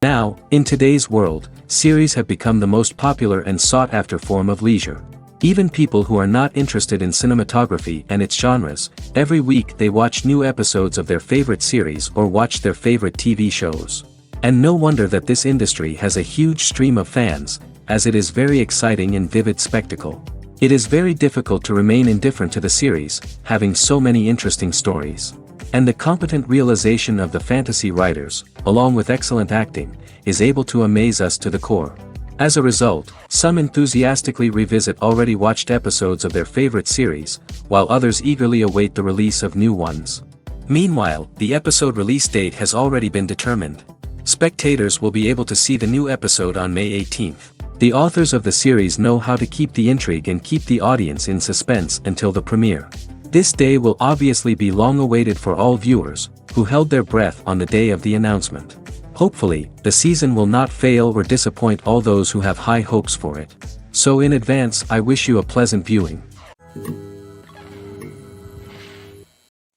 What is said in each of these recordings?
Now, in today's world, series have become the most popular and sought-after form of leisure. Even people who are not interested in cinematography and its genres, every week they watch new episodes of their favorite series or watch their favorite TV shows. And no wonder that this industry has a huge stream of fans, as it is very exciting and vivid spectacle. It is very difficult to remain indifferent to the series, having so many interesting stories. And the competent realization of the fantasy writers, along with excellent acting, is able to amaze us to the core. As a result, some enthusiastically revisit already watched episodes of their favorite series, while others eagerly await the release of new ones. Meanwhile, the episode release date has already been determined. Spectators will be able to see the new episode on May 18th. The authors of the series know how to keep the intrigue and keep the audience in suspense until the premiere. This day will obviously be long awaited for all viewers, who held their breath on the day of the announcement. Hopefully, the season will not fail or disappoint all those who have high hopes for it. So in advance, I wish you a pleasant viewing.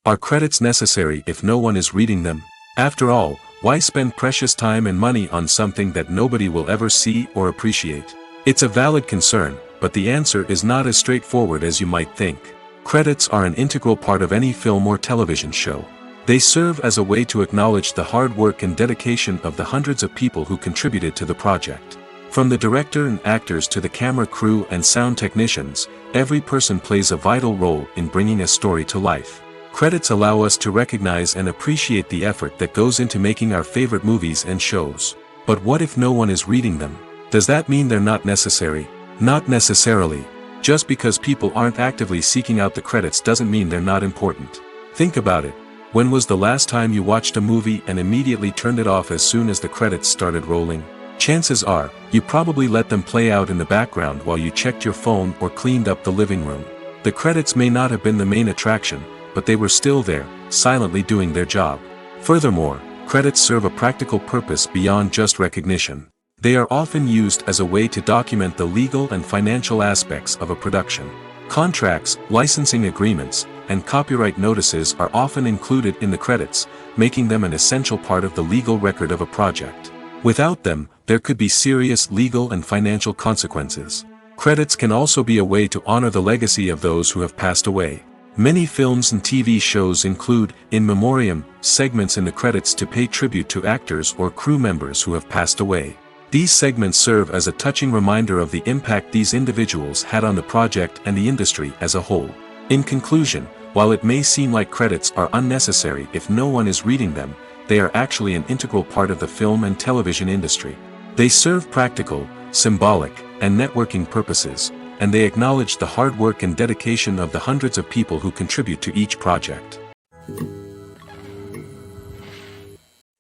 Are credits necessary if no one is reading them? After all, why spend precious time and money on something that nobody will ever see or appreciate? It's a valid concern, but the answer is not as straightforward as you might think. Credits are an integral part of any film or television show. They serve as a way to acknowledge the hard work and dedication of the hundreds of people who contributed to the project. From the director and actors to the camera crew and sound technicians, every person plays a vital role in bringing a story to life. Credits allow us to recognize and appreciate the effort that goes into making our favorite movies and shows. But what if no one is reading them? Does that mean they're not necessary? Not necessarily. Just because people aren't actively seeking out the credits doesn't mean they're not important. Think about it. When was the last time you watched a movie and immediately turned it off as soon as the credits started rolling? Chances are, you probably let them play out in the background while you checked your phone or cleaned up the living room. The credits may not have been the main attraction, but they were still there, silently doing their job. Furthermore, credits serve a practical purpose beyond just recognition. They are often used as a way to document the legal and financial aspects of a production. Contracts, licensing agreements, and copyright notices are often included in the credits, making them an essential part of the legal record of a project. Without them, there could be serious legal and financial consequences. Credits can also be a way to honor the legacy of those who have passed away. Many films and TV shows include, in memoriam, segments in the credits to pay tribute to actors or crew members who have passed away. These segments serve as a touching reminder of the impact these individuals had on the project and the industry as a whole. In conclusion, while it may seem like credits are unnecessary if no one is reading them, they are actually an integral part of the film and television industry. They serve practical, symbolic, and networking purposes, and they acknowledge the hard work and dedication of the hundreds of people who contribute to each project.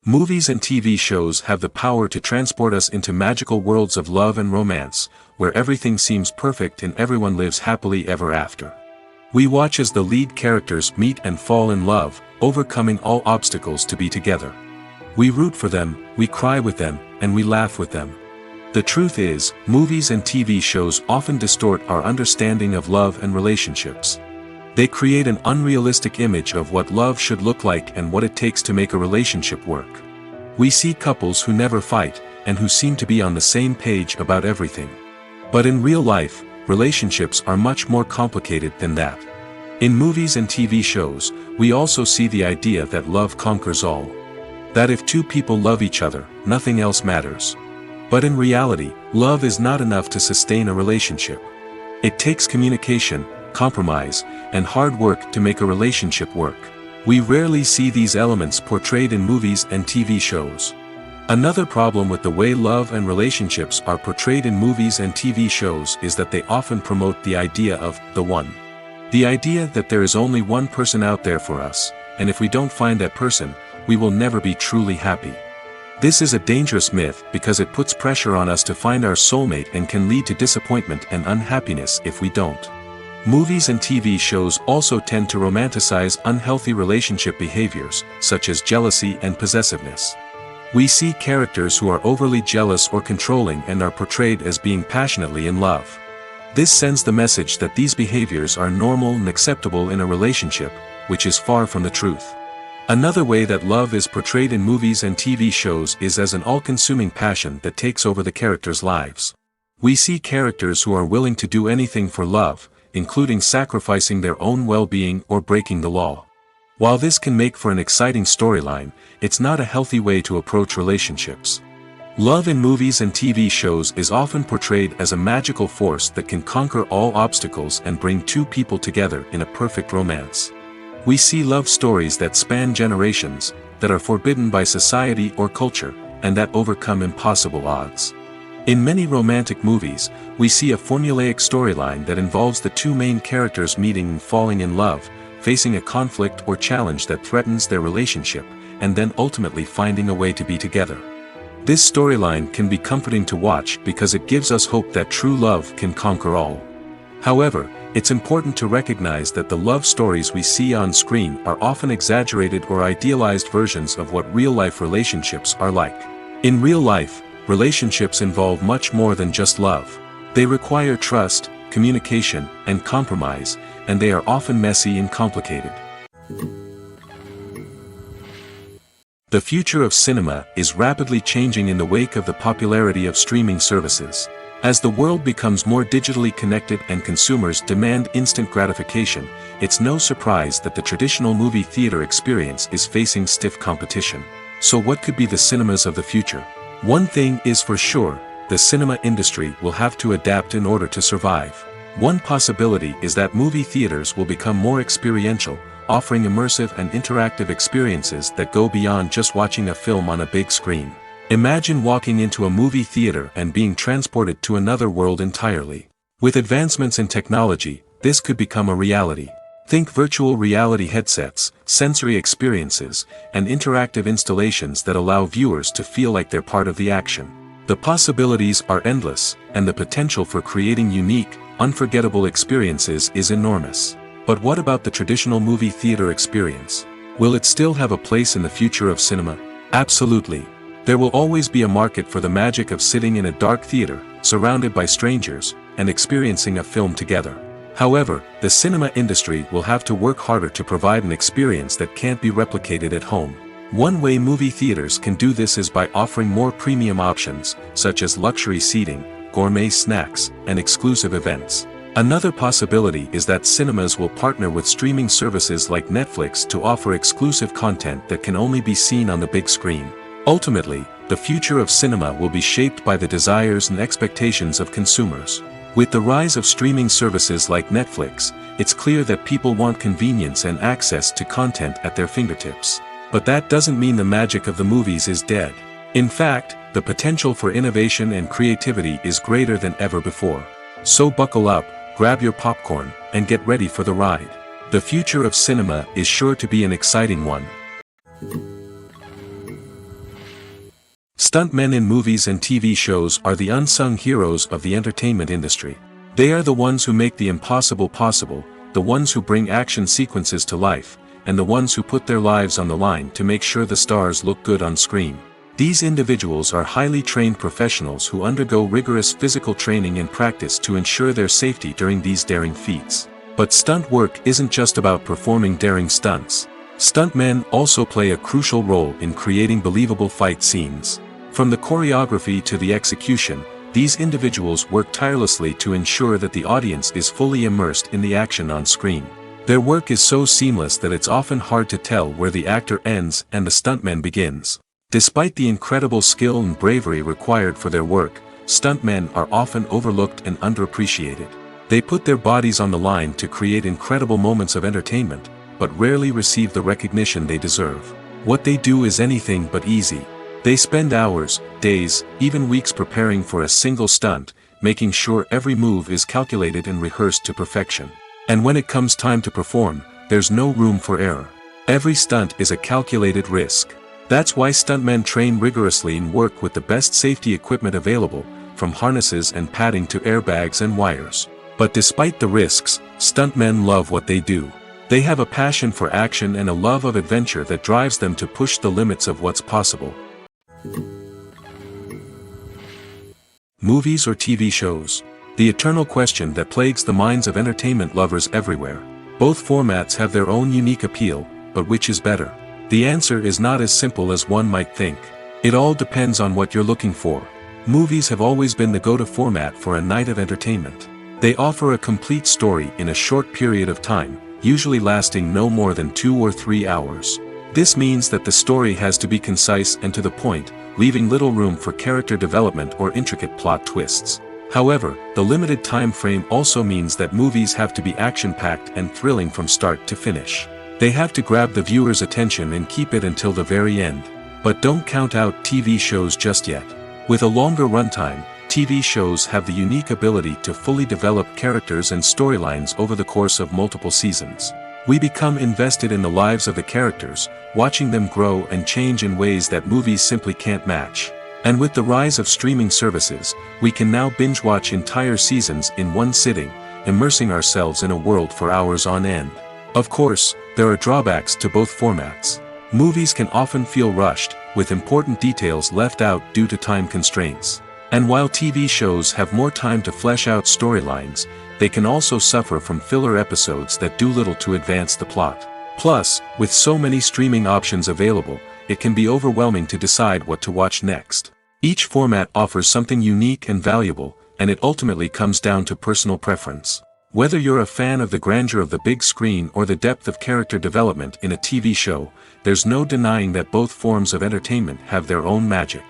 Movies and TV shows have the power to transport us into magical worlds of love and romance, where everything seems perfect and everyone lives happily ever after. We watch as the lead characters meet and fall in love, overcoming all obstacles to be together. We root for them, we cry with them, and we laugh with them. The truth is, movies and TV shows often distort our understanding of love and relationships. They create an unrealistic image of what love should look like and what it takes to make a relationship work. We see couples who never fight, and who seem to be on the same page about everything. But in real life, relationships are much more complicated than that. In movies and TV shows, we also see the idea that love conquers all. That if two people love each other, nothing else matters. But in reality, love is not enough to sustain a relationship. It takes communication, compromise, and hard work to make a relationship work. We rarely see these elements portrayed in movies and TV shows. Another problem with the way love and relationships are portrayed in movies and TV shows is that they often promote the idea of the one. The idea that there is only one person out there for us, and if we don't find that person, we will never be truly happy. This is a dangerous myth because it puts pressure on us to find our soulmate and can lead to disappointment and unhappiness if we don't. Movies and TV shows also tend to romanticize unhealthy relationship behaviors, such as jealousy and possessiveness. We see characters who are overly jealous or controlling and are portrayed as being passionately in love. This sends the message that these behaviors are normal and acceptable in a relationship, which is far from the truth. Another way that love is portrayed in movies and TV shows is as an all-consuming passion that takes over the characters' lives. We see characters who are willing to do anything for love, including sacrificing their own well-being or breaking the law. While this can make for an exciting storyline, it's not a healthy way to approach relationships. Love in movies and TV shows is often portrayed as a magical force that can conquer all obstacles and bring two people together in a perfect romance. We see love stories that span generations, that are forbidden by society or culture, and that overcome impossible odds. In many romantic movies, we see a formulaic storyline that involves the two main characters meeting and falling in love, facing a conflict or challenge that threatens their relationship, and then ultimately finding a way to be together. This storyline can be comforting to watch because it gives us hope that true love can conquer all. However, it's important to recognize that the love stories we see on screen are often exaggerated or idealized versions of what real-life relationships are like. In real life, relationships involve much more than just love. They require trust, communication, and compromise, and they are often messy and complicated. The future of cinema is rapidly changing in the wake of the popularity of streaming services. As the world becomes more digitally connected and consumers demand instant gratification, it's no surprise that the traditional movie theater experience is facing stiff competition. So what could be the cinemas of the future? One thing is for sure, the cinema industry will have to adapt in order to survive. One possibility is that movie theaters will become more experiential, offering immersive and interactive experiences that go beyond just watching a film on a big screen. Imagine walking into a movie theater and being transported to another world entirely. With advancements in technology, this could become a reality. Think virtual reality headsets, sensory experiences, and interactive installations that allow viewers to feel like they're part of the action. The possibilities are endless, and the potential for creating unique, unforgettable experiences is enormous. But what about the traditional movie theater experience? Will it still have a place in the future of cinema? Absolutely. There will always be a market for the magic of sitting in a dark theater, surrounded by strangers, and experiencing a film together. However, the cinema industry will have to work harder to provide an experience that can't be replicated at home. One way movie theaters can do this is by offering more premium options, such as luxury seating, gourmet snacks, and exclusive events. Another possibility is that cinemas will partner with streaming services like Netflix to offer exclusive content that can only be seen on the big screen. Ultimately, the future of cinema will be shaped by the desires and expectations of consumers. With the rise of streaming services like Netflix, it's clear that people want convenience and access to content at their fingertips. But that doesn't mean the magic of the movies is dead. In fact, the potential for innovation and creativity is greater than ever before. So buckle up, grab your popcorn, and get ready for the ride. The future of cinema is sure to be an exciting one. Stuntmen in movies and TV shows are the unsung heroes of the entertainment industry. They are the ones who make the impossible possible, the ones who bring action sequences to life, and the ones who put their lives on the line to make sure the stars look good on screen. These individuals are highly trained professionals who undergo rigorous physical training and practice to ensure their safety during these daring feats. But stunt work isn't just about performing daring stunts. Stuntmen also play a crucial role in creating believable fight scenes. From the choreography to the execution, these individuals work tirelessly to ensure that the audience is fully immersed in the action on screen. Their work is so seamless that it's often hard to tell where the actor ends and the stuntman begins. Despite the incredible skill and bravery required for their work, stuntmen are often overlooked and underappreciated. They put their bodies on the line to create incredible moments of entertainment, but rarely receive the recognition they deserve. What they do is anything but easy. They spend hours, days, even weeks preparing for a single stunt, making sure every move is calculated and rehearsed to perfection. And when it comes time to perform, there's no room for error. Every stunt is a calculated risk. That's why stuntmen train rigorously and work with the best safety equipment available, from harnesses and padding to airbags and wires. But despite the risks, stuntmen love what they do. They have a passion for action and a love of adventure that drives them to push the limits of what's possible. Movies or TV shows? The eternal question that plagues the minds of entertainment lovers everywhere. Both formats have their own unique appeal, but which is better? The answer is not as simple as one might think. It all depends on what you're looking for. Movies have always been the go-to format for a night of entertainment. They offer a complete story in a short period of time, usually lasting no more than 2 or 3 hours. This means that the story has to be concise and to the point, leaving little room for character development or intricate plot twists. However, the limited time frame also means that movies have to be action-packed and thrilling from start to finish. They have to grab the viewer's attention and keep it until the very end. But don't count out TV shows just yet. With a longer runtime, TV shows have the unique ability to fully develop characters and storylines over the course of multiple seasons. We become invested in the lives of the characters, watching them grow and change in ways that movies simply can't match. And with the rise of streaming services, we can now binge-watch entire seasons in one sitting, immersing ourselves in a world for hours on end. Of course, there are drawbacks to both formats. Movies can often feel rushed, with important details left out due to time constraints. And while TV shows have more time to flesh out storylines, they can also suffer from filler episodes that do little to advance the plot. Plus, with so many streaming options available, it can be overwhelming to decide what to watch next. Each format offers something unique and valuable, and it ultimately comes down to personal preference. Whether you're a fan of the grandeur of the big screen or the depth of character development in a TV show, there's no denying that both forms of entertainment have their own magic.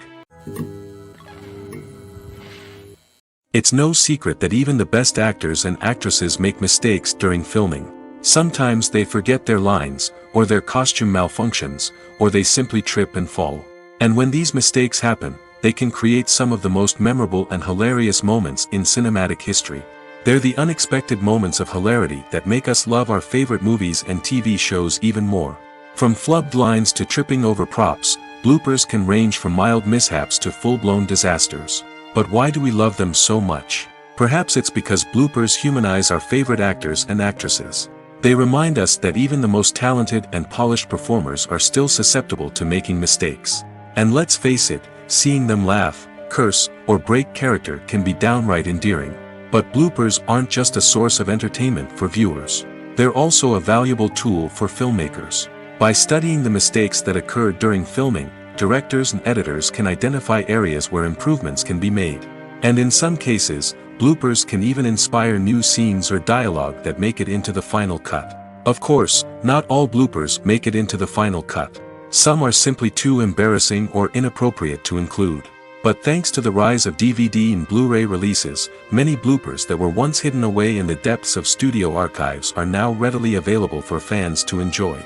It's no secret that even the best actors and actresses make mistakes during filming. Sometimes they forget their lines, or their costume malfunctions, or they simply trip and fall. And when these mistakes happen, they can create some of the most memorable and hilarious moments in cinematic history. They're the unexpected moments of hilarity that make us love our favorite movies and TV shows even more. From flubbed lines to tripping over props, bloopers can range from mild mishaps to full-blown disasters. But why do we love them so much? Perhaps it's because bloopers humanize our favorite actors and actresses. They remind us that even the most talented and polished performers are still susceptible to making mistakes. And let's face it, seeing them laugh, curse, or break character can be downright endearing. But bloopers aren't just a source of entertainment for viewers. They're also a valuable tool for filmmakers. By studying the mistakes that occurred during filming, directors and editors can identify areas where improvements can be made. And in some cases, bloopers can even inspire new scenes or dialogue that make it into the final cut. Of course, not all bloopers make it into the final cut. Some are simply too embarrassing or inappropriate to include. But thanks to the rise of DVD and Blu-ray releases, many bloopers that were once hidden away in the depths of studio archives are now readily available for fans to enjoy.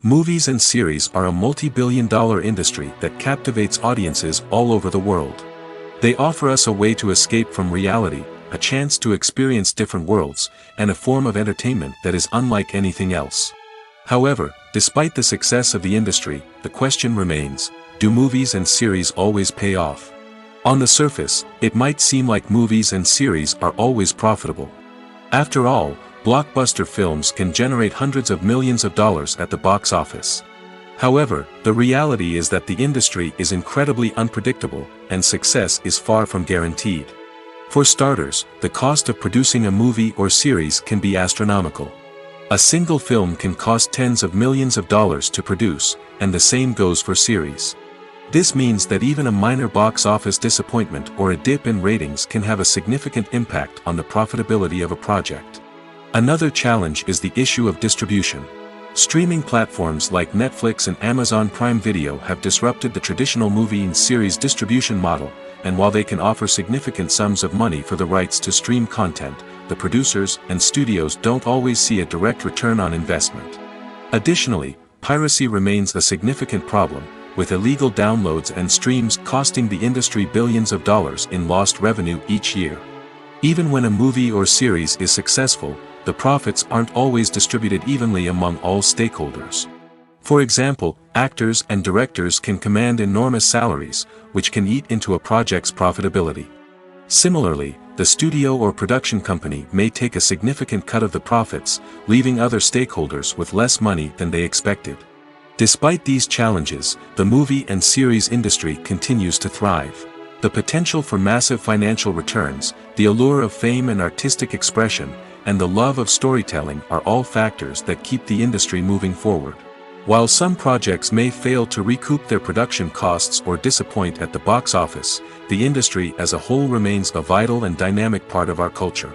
Movies and series are a multi-billion-dollar industry that captivates audiences all over the world. They offer us a way to escape from reality, a chance to experience different worlds, and a form of entertainment that is unlike anything else. However, despite the success of the industry, the question remains, do movies and series always pay off? On the surface, it might seem like movies and series are always profitable. After all, blockbuster films can generate hundreds of millions of dollars at the box office. However, the reality is that the industry is incredibly unpredictable, and success is far from guaranteed. For starters, the cost of producing a movie or series can be astronomical. A single film can cost tens of millions of dollars to produce, and the same goes for series. This means that even a minor box office disappointment or a dip in ratings can have a significant impact on the profitability of a project. Another challenge is the issue of distribution. Streaming platforms like Netflix and Amazon Prime Video have disrupted the traditional movie and series distribution model, and while they can offer significant sums of money for the rights to stream content, the producers and studios don't always see a direct return on investment. Additionally, piracy remains a significant problem, with illegal downloads and streams costing the industry billions of dollars in lost revenue each year. Even when a movie or series is successful, the profits aren't always distributed evenly among all stakeholders. For example, actors and directors can command enormous salaries, which can eat into a project's profitability. Similarly, the studio or production company may take a significant cut of the profits, leaving other stakeholders with less money than they expected. Despite these challenges, the movie and series industry continues to thrive. The potential for massive financial returns, the allure of fame and artistic expression, and the love of storytelling are all factors that keep the industry moving forward. While some projects may fail to recoup their production costs or disappoint at the box office, the industry as a whole remains a vital and dynamic part of our culture.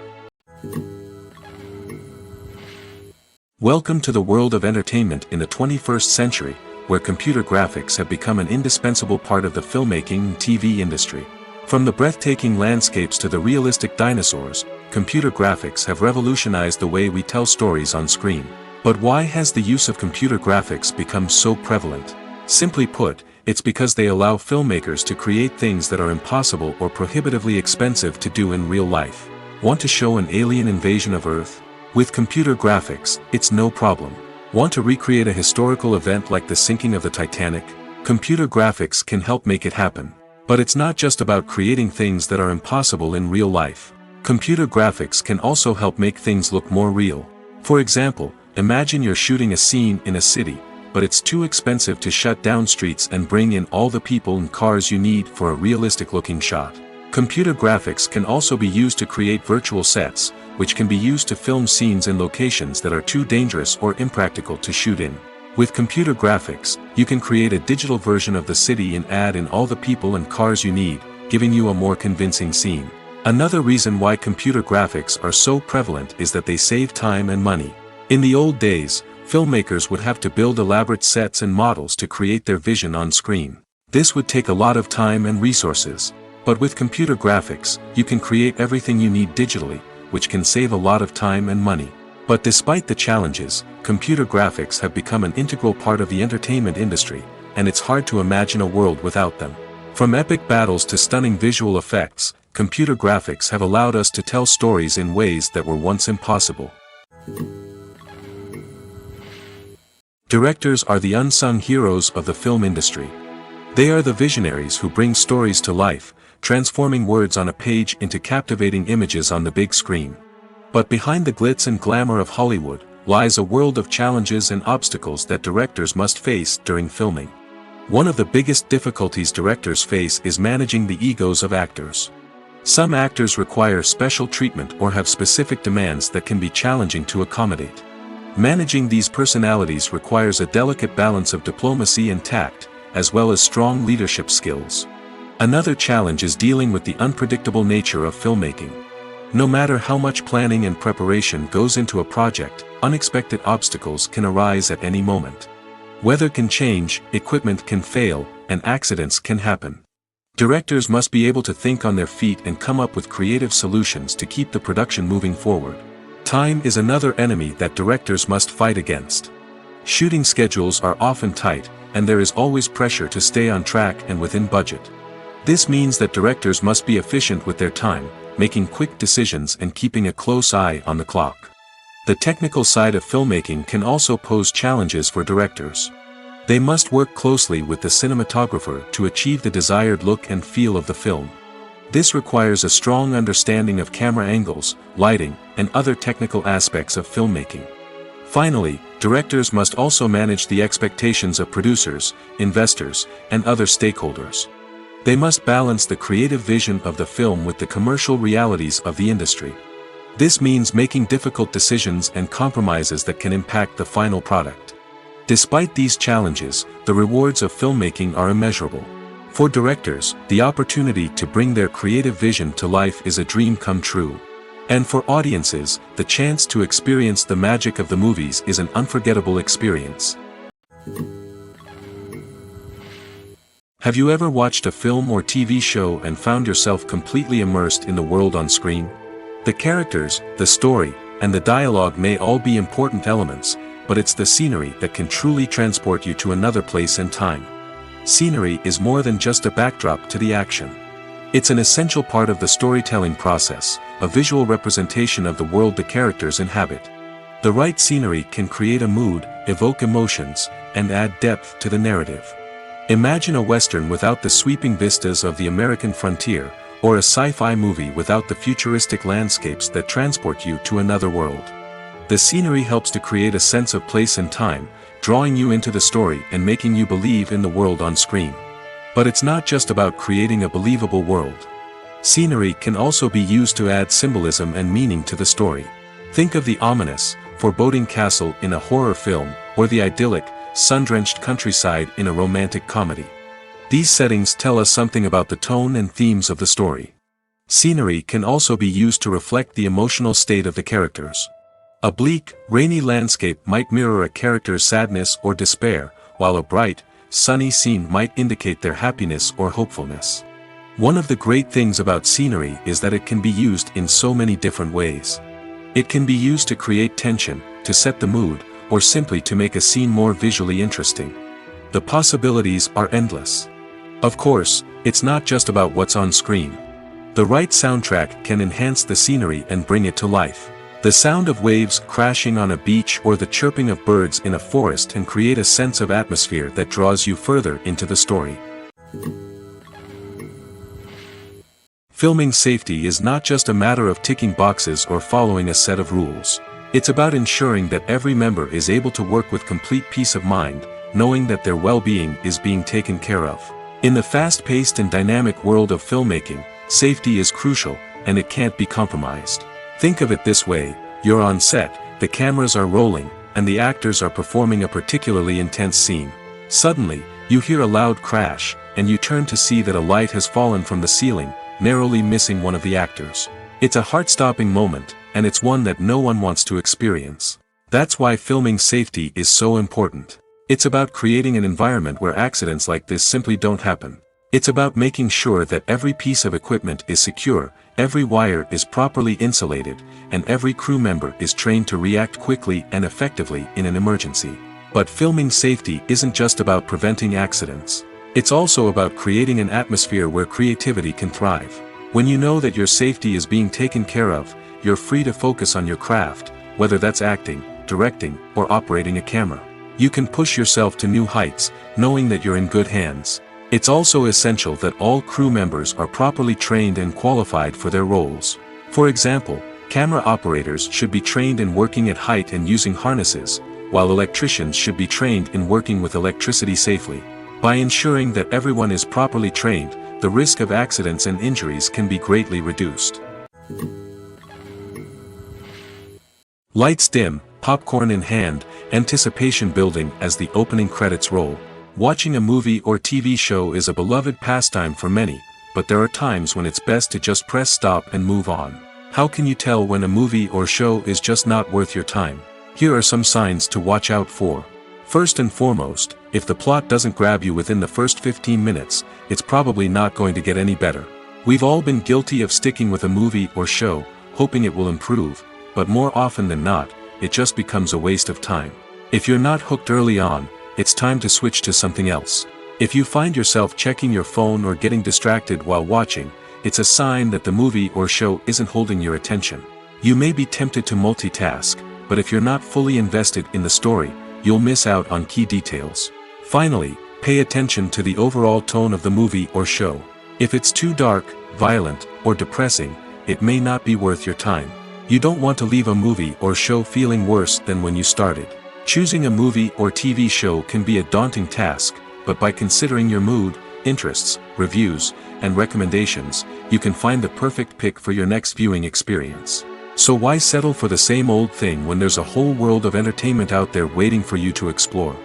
Welcome to the world of entertainment in the 21st century, where computer graphics have become an indispensable part of the filmmaking and TV industry. From the breathtaking landscapes to the realistic dinosaurs, computer graphics have revolutionized the way we tell stories on screen. But why has the use of computer graphics become so prevalent? Simply put, it's because they allow filmmakers to create things that are impossible or prohibitively expensive to do in real life. Want to show an alien invasion of Earth? With computer graphics, it's no problem. Want to recreate a historical event like the sinking of the Titanic? Computer graphics can help make it happen. But it's not just about creating things that are impossible in real life. Computer graphics can also help make things look more real. For example, imagine you're shooting a scene in a city, but it's too expensive to shut down streets and bring in all the people and cars you need for a realistic-looking shot. Computer graphics can also be used to create virtual sets, which can be used to film scenes in locations that are too dangerous or impractical to shoot in. With computer graphics, you can create a digital version of the city and add in all the people and cars you need, giving you a more convincing scene. Another reason why computer graphics are so prevalent is that they save time and money. In the old days, filmmakers would have to build elaborate sets and models to create their vision on screen. This would take a lot of time and resources. But with computer graphics, you can create everything you need digitally, which can save a lot of time and money. But despite the challenges, computer graphics have become an integral part of the entertainment industry, and it's hard to imagine a world without them. From epic battles to stunning visual effects, computer graphics have allowed us to tell stories in ways that were once impossible. Directors are the unsung heroes of the film industry. They are the visionaries who bring stories to life, transforming words on a page into captivating images on the big screen. But behind the glitz and glamour of Hollywood, lies a world of challenges and obstacles that directors must face during filming. One of the biggest difficulties directors face is managing the egos of actors. Some actors require special treatment or have specific demands that can be challenging to accommodate. Managing these personalities requires a delicate balance of diplomacy and tact, as well as strong leadership skills. Another challenge is dealing with the unpredictable nature of filmmaking. No matter how much planning and preparation goes into a project, unexpected obstacles can arise at any moment. Weather can change, equipment can fail, and accidents can happen. Directors must be able to think on their feet and come up with creative solutions to keep the production moving forward. Time is another enemy that directors must fight against. Shooting schedules are often tight, and there is always pressure to stay on track and within budget. This means that directors must be efficient with their time, making quick decisions and keeping a close eye on the clock. The technical side of filmmaking can also pose challenges for directors. They must work closely with the cinematographer to achieve the desired look and feel of the film. This requires a strong understanding of camera angles, lighting, and other technical aspects of filmmaking. Finally, directors must also manage the expectations of producers, investors, and other stakeholders. They must balance the creative vision of the film with the commercial realities of the industry. This means making difficult decisions and compromises that can impact the final product. Despite these challenges, the rewards of filmmaking are immeasurable. For directors, the opportunity to bring their creative vision to life is a dream come true. And for audiences, the chance to experience the magic of the movies is an unforgettable experience. Have you ever watched a film or TV show and found yourself completely immersed in the world on screen? The characters, the story, and the dialogue may all be important elements, but it's the scenery that can truly transport you to another place and time. Scenery is more than just a backdrop to the action. It's an essential part of the storytelling process, a visual representation of the world the characters inhabit. The right scenery can create a mood, evoke emotions, and add depth to the narrative. Imagine a Western without the sweeping vistas of the American frontier, or a sci-fi movie without the futuristic landscapes that transport you to another world. The scenery helps to create a sense of place and time, drawing you into the story and making you believe in the world on screen. But it's not just about creating a believable world. Scenery can also be used to add symbolism and meaning to the story. Think of the ominous, foreboding castle in a horror film, or the idyllic, sun-drenched countryside in a romantic comedy. These settings tell us something about the tone and themes of the story. Scenery can also be used to reflect the emotional state of the characters. A bleak, rainy landscape might mirror a character's sadness or despair, while a bright, sunny scene might indicate their happiness or hopefulness. One of the great things about scenery is that it can be used in so many different ways. It can be used to create tension, to set the mood, or simply to make a scene more visually interesting. The possibilities are endless. Of course, it's not just about what's on screen. The right soundtrack can enhance the scenery and bring it to life. The sound of waves crashing on a beach or the chirping of birds in a forest can create a sense of atmosphere that draws you further into the story. Filming safety is not just a matter of ticking boxes or following a set of rules. It's about ensuring that every member is able to work with complete peace of mind, knowing that their well-being is being taken care of. In the fast-paced and dynamic world of filmmaking, safety is crucial, and it can't be compromised. Think of it this way: you're on set, the cameras are rolling, and the actors are performing a particularly intense scene. Suddenly, you hear a loud crash, and you turn to see that a light has fallen from the ceiling, narrowly missing one of the actors. It's a heart-stopping moment, and it's one that no one wants to experience. That's why filming safety is so important. It's about creating an environment where accidents like this simply don't happen. It's about making sure that every piece of equipment is secure, every wire is properly insulated, and every crew member is trained to react quickly and effectively in an emergency. But filming safety isn't just about preventing accidents. It's also about creating an atmosphere where creativity can thrive. When you know that your safety is being taken care of, you're free to focus on your craft, whether that's acting, directing, or operating a camera. You can push yourself to new heights, knowing that you're in good hands. It's also essential that all crew members are properly trained and qualified for their roles. For example, camera operators should be trained in working at height and using harnesses, while electricians should be trained in working with electricity safely. By ensuring that everyone is properly trained, the risk of accidents and injuries can be greatly reduced. Lights dim, popcorn in hand, anticipation building as the opening credits roll. Watching a movie or TV show is a beloved pastime for many, but there are times when it's best to just press stop and move on. How can you tell when a movie or show is just not worth your time? Here are some signs to watch out for. First and foremost, if the plot doesn't grab you within the first 15 minutes, it's probably not going to get any better. We've all been guilty of sticking with a movie or show, hoping it will improve, but more often than not, it just becomes a waste of time. If you're not hooked early on, it's time to switch to something else. If you find yourself checking your phone or getting distracted while watching, it's a sign that the movie or show isn't holding your attention. You may be tempted to multitask, but if you're not fully invested in the story, you'll miss out on key details. Finally, pay attention to the overall tone of the movie or show. If it's too dark, violent, or depressing, it may not be worth your time. You don't want to leave a movie or show feeling worse than when you started. Choosing a movie or TV show can be a daunting task, but by considering your mood, interests, reviews, and recommendations, you can find the perfect pick for your next viewing experience. So why settle for the same old thing when there's a whole world of entertainment out there waiting for you to explore?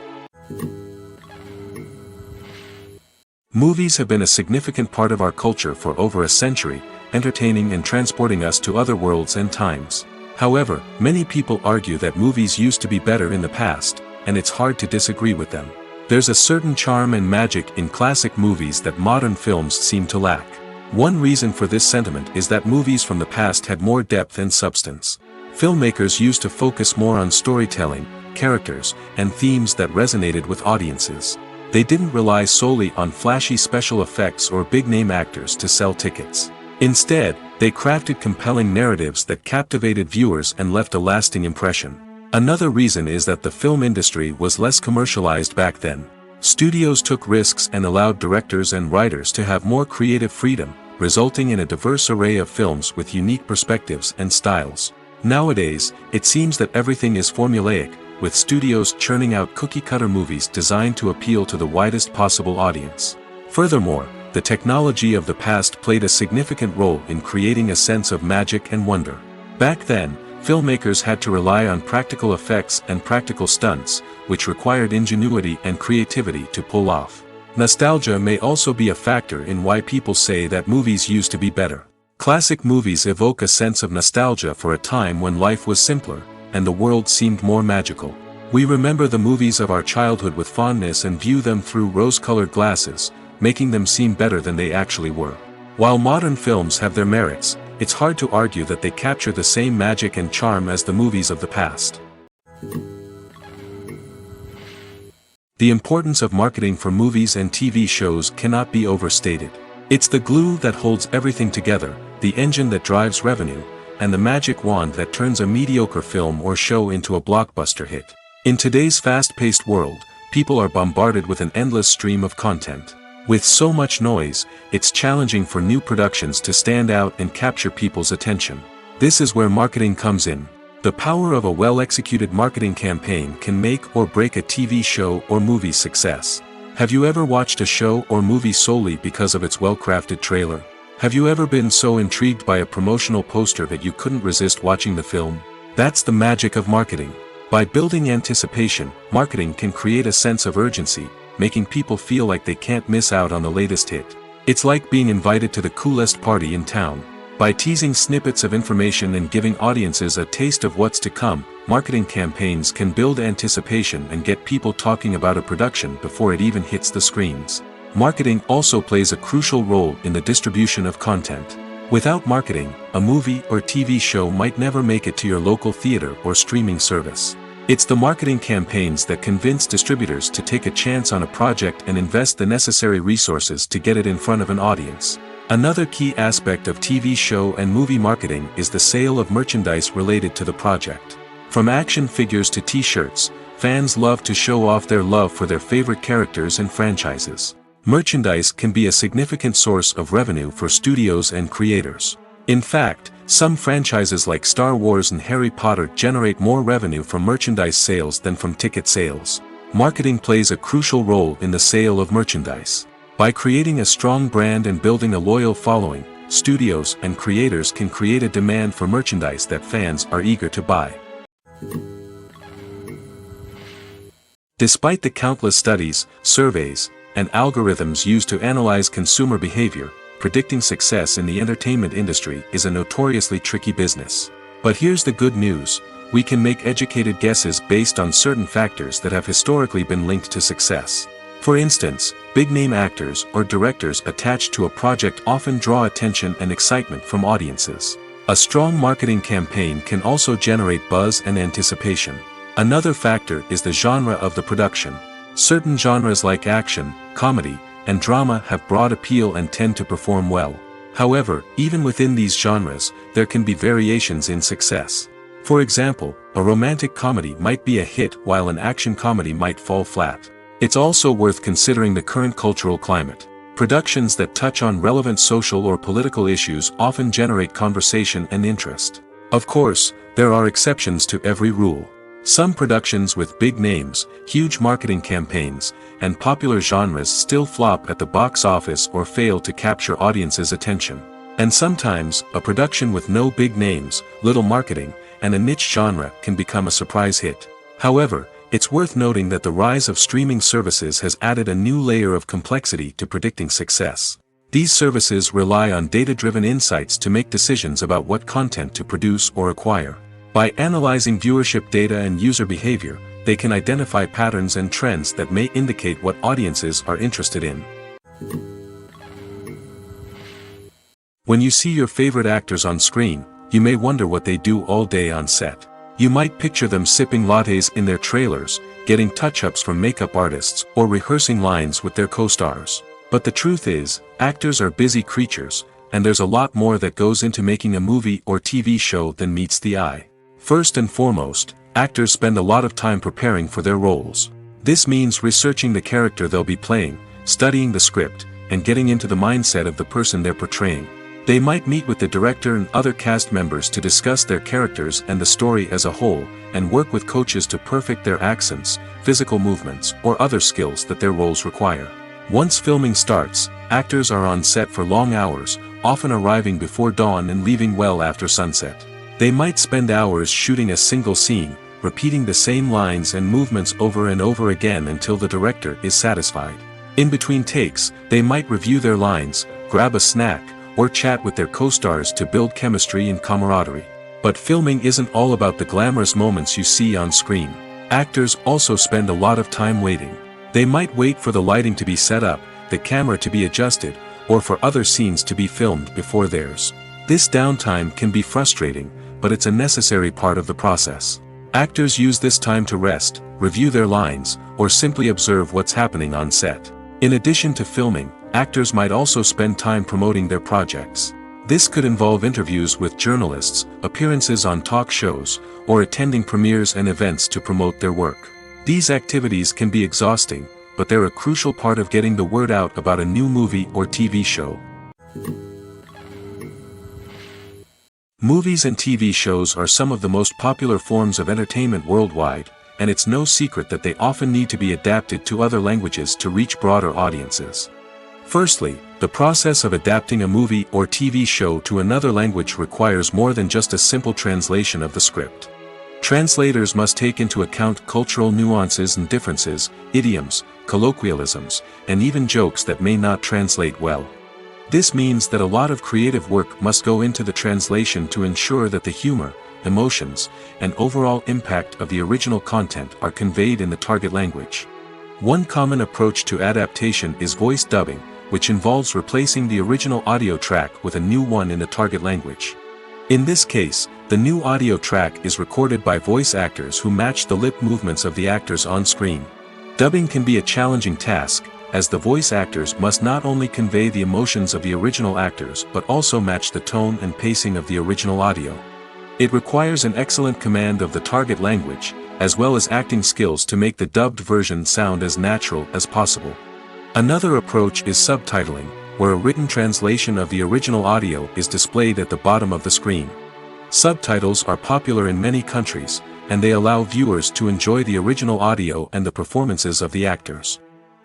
Movies have been a significant part of our culture for over a century, entertaining and transporting us to other worlds and times. However, many people argue that movies used to be better in the past, and it's hard to disagree with them. There's a certain charm and magic in classic movies that modern films seem to lack. One reason for this sentiment is that movies from the past had more depth and substance. Filmmakers used to focus more on storytelling, characters, and themes that resonated with audiences. They didn't rely solely on flashy special effects or big-name actors to sell tickets. Instead, they crafted compelling narratives that captivated viewers and left a lasting impression. Another reason is that the film industry was less commercialized back then. Studios took risks and allowed directors and writers to have more creative freedom, resulting in a diverse array of films with unique perspectives and styles. Nowadays, it seems that everything is formulaic, with studios churning out cookie-cutter movies designed to appeal to the widest possible audience. Furthermore, the technology of the past played a significant role in creating a sense of magic and wonder. Back then, filmmakers had to rely on practical effects and practical stunts, which required ingenuity and creativity to pull off. Nostalgia may also be a factor in why people say that movies used to be better. Classic movies evoke a sense of nostalgia for a time when life was simpler, and the world seemed more magical. We remember the movies of our childhood with fondness and view them through rose-colored glasses, making them seem better than they actually were. While modern films have their merits, it's hard to argue that they capture the same magic and charm as the movies of the past. The importance of marketing for movies and TV shows cannot be overstated. It's the glue that holds everything together, the engine that drives revenue, and the magic wand that turns a mediocre film or show into a blockbuster hit. In today's fast-paced world, people are bombarded with an endless stream of content. With so much noise, it's challenging for new productions to stand out and capture people's attention. This is where marketing comes in. The power of a well-executed marketing campaign can make or break a TV show or movie's success. Have you ever watched a show or movie solely because of its well-crafted trailer? Have you ever been so intrigued by a promotional poster that you couldn't resist watching the film? That's the magic of marketing. By building anticipation, marketing can create a sense of urgency, making people feel like they can't miss out on the latest hit. It's like being invited to the coolest party in town. By teasing snippets of information and giving audiences a taste of what's to come, marketing campaigns can build anticipation and get people talking about a production before it even hits the screens. Marketing also plays a crucial role in the distribution of content. Without marketing, a movie or TV show might never make it to your local theater or streaming service. It's the marketing campaigns that convince distributors to take a chance on a project and invest the necessary resources to get it in front of an audience. Another key aspect of TV show and movie marketing is the sale of merchandise related to the project. From action figures to t-shirts, fans love to show off their love for their favorite characters and franchises. Merchandise can be a significant source of revenue for studios and creators. In fact, some franchises like Star Wars and Harry Potter generate more revenue from merchandise sales than from ticket sales. Marketing plays a crucial role in the sale of merchandise. By creating a strong brand and building a loyal following, studios and creators can create a demand for merchandise that fans are eager to buy. Despite the countless studies, surveys, and algorithms used to analyze consumer behavior, predicting success in the entertainment industry is a notoriously tricky business. But here's the good news: we can make educated guesses based on certain factors that have historically been linked to success. For instance, big-name actors or directors attached to a project often draw attention and excitement from audiences. A strong marketing campaign can also generate buzz and anticipation. Another factor is the genre of the production. Certain genres like action, comedy, and drama have broad appeal and tend to perform well. However, even within these genres, there can be variations in success. For example, a romantic comedy might be a hit while an action comedy might fall flat. It's also worth considering the current cultural climate. Productions that touch on relevant social or political issues often generate conversation and interest. Of course, there are exceptions to every rule. Some productions with big names, huge marketing campaigns, and popular genres still flop at the box office or fail to capture audiences' attention. And sometimes, a production with no big names, little marketing, and a niche genre can become a surprise hit. However, it's worth noting that the rise of streaming services has added a new layer of complexity to predicting success. These services rely on data-driven insights to make decisions about what content to produce or acquire. By analyzing viewership data and user behavior, they can identify patterns and trends that may indicate what audiences are interested in. When you see your favorite actors on screen, you may wonder what they do all day on set. You might picture them sipping lattes in their trailers, getting touch-ups from makeup artists, or rehearsing lines with their co-stars. But the truth is, actors are busy creatures, and there's a lot more that goes into making a movie or TV show than meets the eye. First and foremost, actors spend a lot of time preparing for their roles. This means researching the character they'll be playing, studying the script, and getting into the mindset of the person they're portraying. They might meet with the director and other cast members to discuss their characters and the story as a whole, and work with coaches to perfect their accents, physical movements, or other skills that their roles require. Once filming starts, actors are on set for long hours, often arriving before dawn and leaving well after sunset. They might spend hours shooting a single scene, repeating the same lines and movements over and over again until the director is satisfied. In between takes, they might review their lines, grab a snack, or chat with their co-stars to build chemistry and camaraderie. But filming isn't all about the glamorous moments you see on screen. Actors also spend a lot of time waiting. They might wait for the lighting to be set up, the camera to be adjusted, or for other scenes to be filmed before theirs. This downtime can be frustrating, but it's a necessary part of the process. Actors use this time to rest, review their lines, or simply observe what's happening on set. In addition to filming, actors might also spend time promoting their projects. This could involve interviews with journalists, appearances on talk shows, or attending premieres and events to promote their work. These activities can be exhausting, but they're a crucial part of getting the word out about a new movie or TV show. Movies and TV shows are some of the most popular forms of entertainment worldwide, and it's no secret that they often need to be adapted to other languages to reach broader audiences. Firstly, the process of adapting a movie or TV show to another language requires more than just a simple translation of the script. Translators must take into account cultural nuances and differences, idioms, colloquialisms, and even jokes that may not translate well. This means that a lot of creative work must go into the translation to ensure that the humor, emotions, and overall impact of the original content are conveyed in the target language. One common approach to adaptation is voice dubbing, which involves replacing the original audio track with a new one in the target language. In this case, the new audio track is recorded by voice actors who match the lip movements of the actors on screen. Dubbing can be a challenging task, as the voice actors must not only convey the emotions of the original actors but also match the tone and pacing of the original audio. It requires an excellent command of the target language, as well as acting skills to make the dubbed version sound as natural as possible. Another approach is subtitling, where a written translation of the original audio is displayed at the bottom of the screen. Subtitles are popular in many countries, and they allow viewers to enjoy the original audio and the performances of the actors.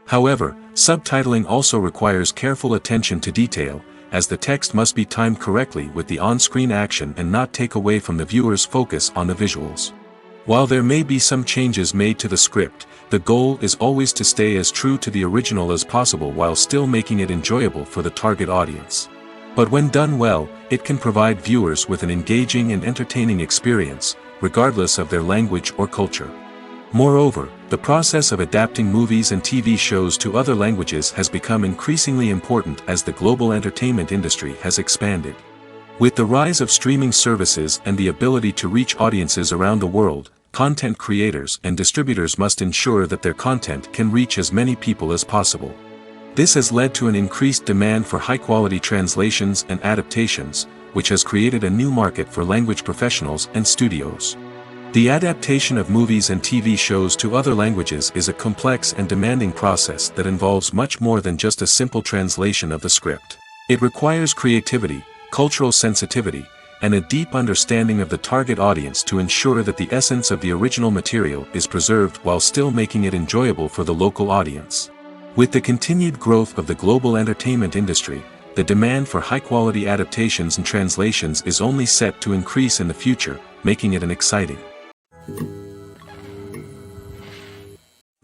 However, subtitling also requires careful attention to detail, as the text must be timed correctly with the on-screen action and not take away from the viewer's focus on the visuals. While there may be some changes made to the script, the goal is always to stay as true to the original as possible while still making it enjoyable for the target audience. But when done well, it can provide viewers with an engaging and entertaining experience, regardless of their language or culture. Moreover, the process of adapting movies and TV shows to other languages has become increasingly important as the global entertainment industry has expanded. With the rise of streaming services and the ability to reach audiences around the world, content creators and distributors must ensure that their content can reach as many people as possible. This has led to an increased demand for high-quality translations and adaptations, which has created a new market for language professionals and studios. The adaptation of movies and TV shows to other languages is a complex and demanding process that involves much more than just a simple translation of the script. It requires creativity, cultural sensitivity, and a deep understanding of the target audience to ensure that the essence of the original material is preserved while still making it enjoyable for the local audience. With the continued growth of the global entertainment industry, the demand for high-quality adaptations and translations is only set to increase in the future, making it an exciting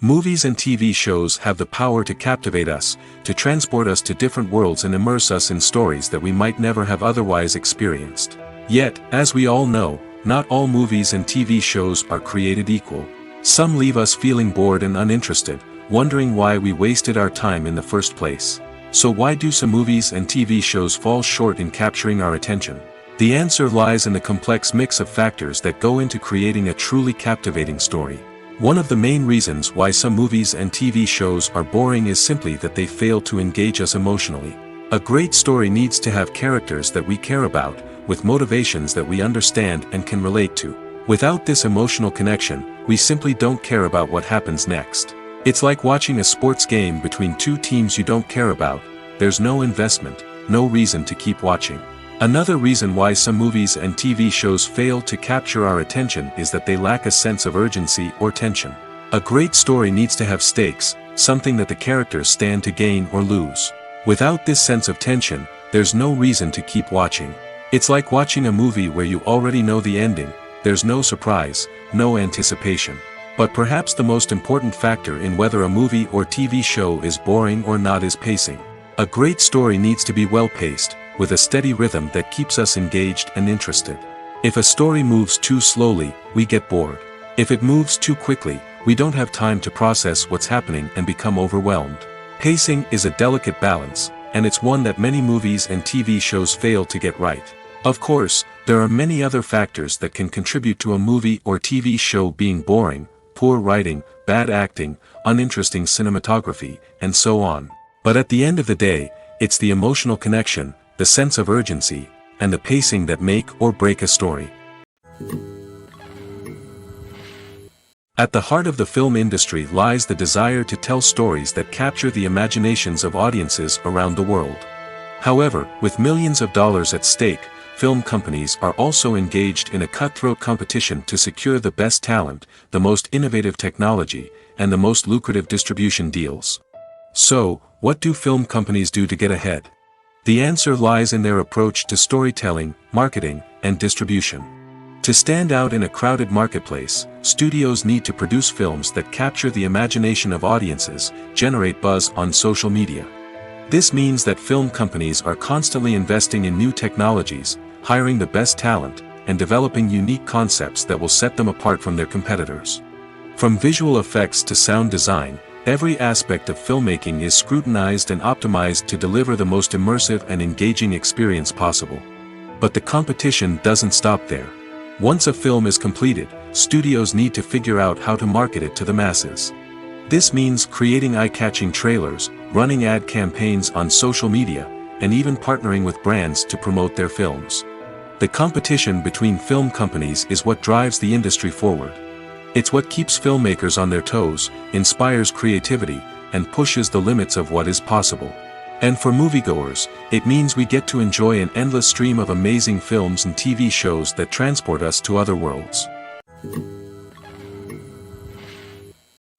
Movies and TV shows have the power to captivate us, to transport us to different worlds and immerse us in stories that we might never have otherwise experienced. Yet, as we all know, not all movies and TV shows are created equal. Some leave us feeling bored and uninterested, wondering why we wasted our time in the first place. So why do some movies and TV shows fall short in capturing our attention? The answer lies in the complex mix of factors that go into creating a truly captivating story. One of the main reasons why some movies and TV shows are boring is simply that they fail to engage us emotionally. A great story needs to have characters that we care about, with motivations that we understand and can relate to. Without this emotional connection, we simply don't care about what happens next. It's like watching a sports game between two teams you don't care about. There's no investment, no reason to keep watching. Another reason why some movies and TV shows fail to capture our attention is that they lack a sense of urgency or tension. A great story needs to have stakes, something that the characters stand to gain or lose. Without this sense of tension, there's no reason to keep watching. It's like watching a movie where you already know the ending. There's no surprise, no anticipation. But perhaps the most important factor in whether a movie or TV show is boring or not is pacing. A great story needs to be well-paced, with a steady rhythm that keeps us engaged and interested. If a story moves too slowly, we get bored. If it moves too quickly, we don't have time to process what's happening and become overwhelmed. Pacing is a delicate balance, and it's one that many movies and TV shows fail to get right. Of course, there are many other factors that can contribute to a movie or TV show being boring: poor writing, bad acting, uninteresting cinematography, and so on. But at the end of the day, it's the emotional connection, the sense of urgency, and the pacing that make or break a story. At the heart of the film industry lies the desire to tell stories that capture the imaginations of audiences around the world. However, with millions of dollars at stake, film companies are also engaged in a cutthroat competition to secure the best talent, the most innovative technology, and the most lucrative distribution deals. So, what do film companies do to get ahead? The answer lies in their approach to storytelling, marketing, and distribution. To stand out in a crowded marketplace, studios need to produce films that capture the imagination of audiences, generate buzz on social media. This means that film companies are constantly investing in new technologies, hiring the best talent, and developing unique concepts that will set them apart from their competitors. From visual effects to sound design, every aspect of filmmaking is scrutinized and optimized to deliver the most immersive and engaging experience possible. But the competition doesn't stop there. Once a film is completed, studios need to figure out how to market it to the masses. This means creating eye-catching trailers, running ad campaigns on social media, and even partnering with brands to promote their films. The competition between film companies is what drives the industry forward. It's what keeps filmmakers on their toes, inspires creativity, and pushes the limits of what is possible. And for moviegoers, it means we get to enjoy an endless stream of amazing films and TV shows that transport us to other worlds.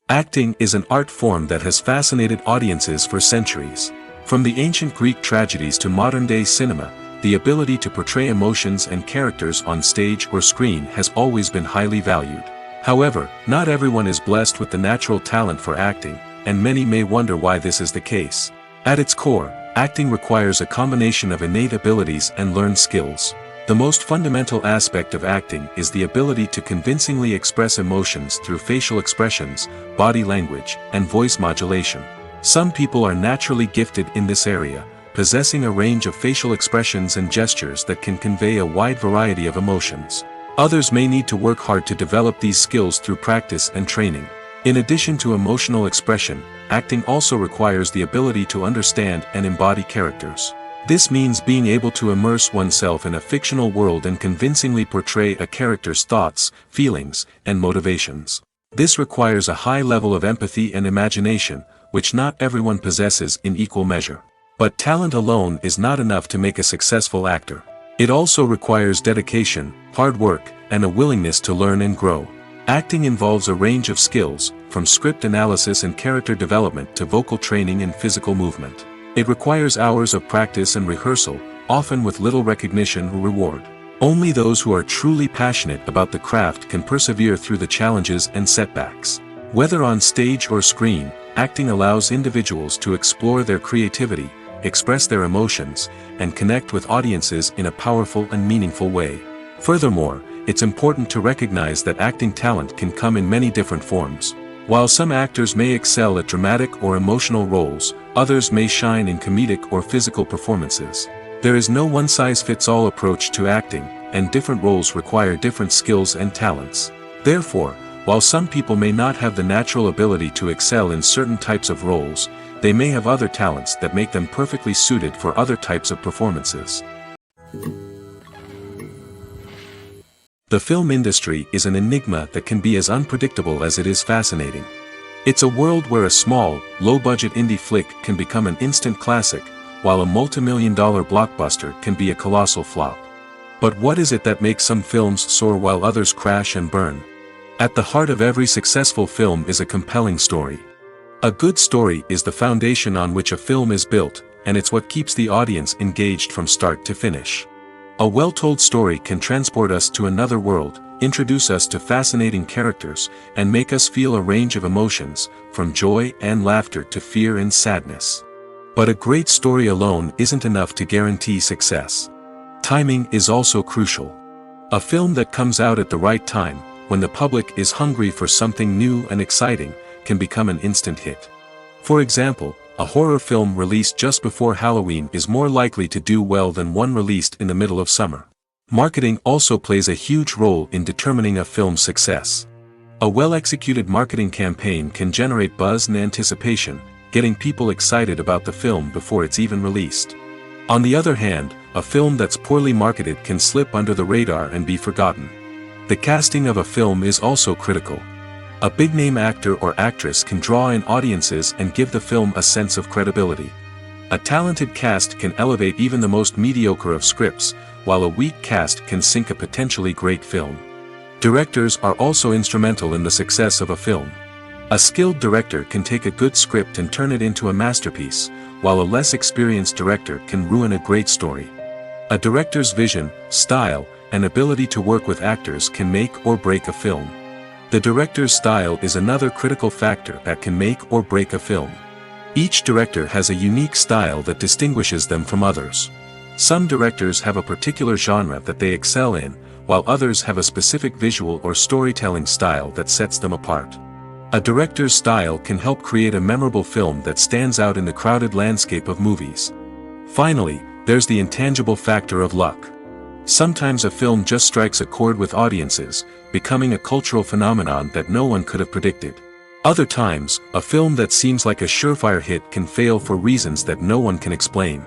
Acting is an art form that has fascinated audiences for centuries. From the ancient Greek tragedies to modern-day cinema, the ability to portray emotions and characters on stage or screen has always been highly valued. However, not everyone is blessed with the natural talent for acting, and many may wonder why this is the case. At its core, acting requires a combination of innate abilities and learned skills. The most fundamental aspect of acting is the ability to convincingly express emotions through facial expressions, body language, and voice modulation. Some people are naturally gifted in this area, possessing a range of facial expressions and gestures that can convey a wide variety of emotions. Others may need to work hard to develop these skills through practice and training. In addition to emotional expression, acting also requires the ability to understand and embody characters. This means being able to immerse oneself in a fictional world and convincingly portray a character's thoughts, feelings, and motivations. This requires a high level of empathy and imagination, which not everyone possesses in equal measure. But talent alone is not enough to make a successful actor. It also requires dedication, hard work, and a willingness to learn and grow. Acting involves a range of skills, from script analysis and character development to vocal training and physical movement. It requires hours of practice and rehearsal, often with little recognition or reward. Only those who are truly passionate about the craft can persevere through the challenges and setbacks. Whether on stage or screen, acting allows individuals to explore their creativity, express their emotions, and connect with audiences in a powerful and meaningful way. Furthermore, it's important to recognize that acting talent can come in many different forms. While some actors may excel at dramatic or emotional roles, others may shine in comedic or physical performances. There is no one-size-fits-all approach to acting, and different roles require different skills and talents. Therefore, while some people may not have the natural ability to excel in certain types of roles, they may have other talents that make them perfectly suited for other types of performances. The film industry is an enigma that can be as unpredictable as it is fascinating. It's a world where a small, low-budget indie flick can become an instant classic, while a multi-million-dollar blockbuster can be a colossal flop. But what is it that makes some films soar while others crash and burn? At the heart of every successful film is a compelling story. A good story is the foundation on which a film is built, and it's what keeps the audience engaged from start to finish. A well-told story can transport us to another world, introduce us to fascinating characters, and make us feel a range of emotions, from joy and laughter to fear and sadness. But a great story alone isn't enough to guarantee success. Timing is also crucial. A film that comes out at the right time, when the public is hungry for something new and exciting, can become an instant hit. For example, a horror film released just before Halloween is more likely to do well than one released in the middle of summer. Marketing also plays a huge role in determining a film's success. A well-executed marketing campaign can generate buzz and anticipation, getting people excited about the film before it's even released. On the other hand, a film that's poorly marketed can slip under the radar and be forgotten. The casting of a film is also critical. A big-name actor or actress can draw in audiences and give the film a sense of credibility. A talented cast can elevate even the most mediocre of scripts, while a weak cast can sink a potentially great film. Directors are also instrumental in the success of a film. A skilled director can take a good script and turn it into a masterpiece, while a less experienced director can ruin a great story. A director's vision, style, and ability to work with actors can make or break a film. The director's style is another critical factor that can make or break a film. Each director has a unique style that distinguishes them from others. Some directors have a particular genre that they excel in, while others have a specific visual or storytelling style that sets them apart. A director's style can help create a memorable film that stands out in the crowded landscape of movies. Finally, there's the intangible factor of luck. Sometimes a film just strikes a chord with audiences, becoming a cultural phenomenon that no one could have predicted. Other times, a film that seems like a surefire hit can fail for reasons that no one can explain.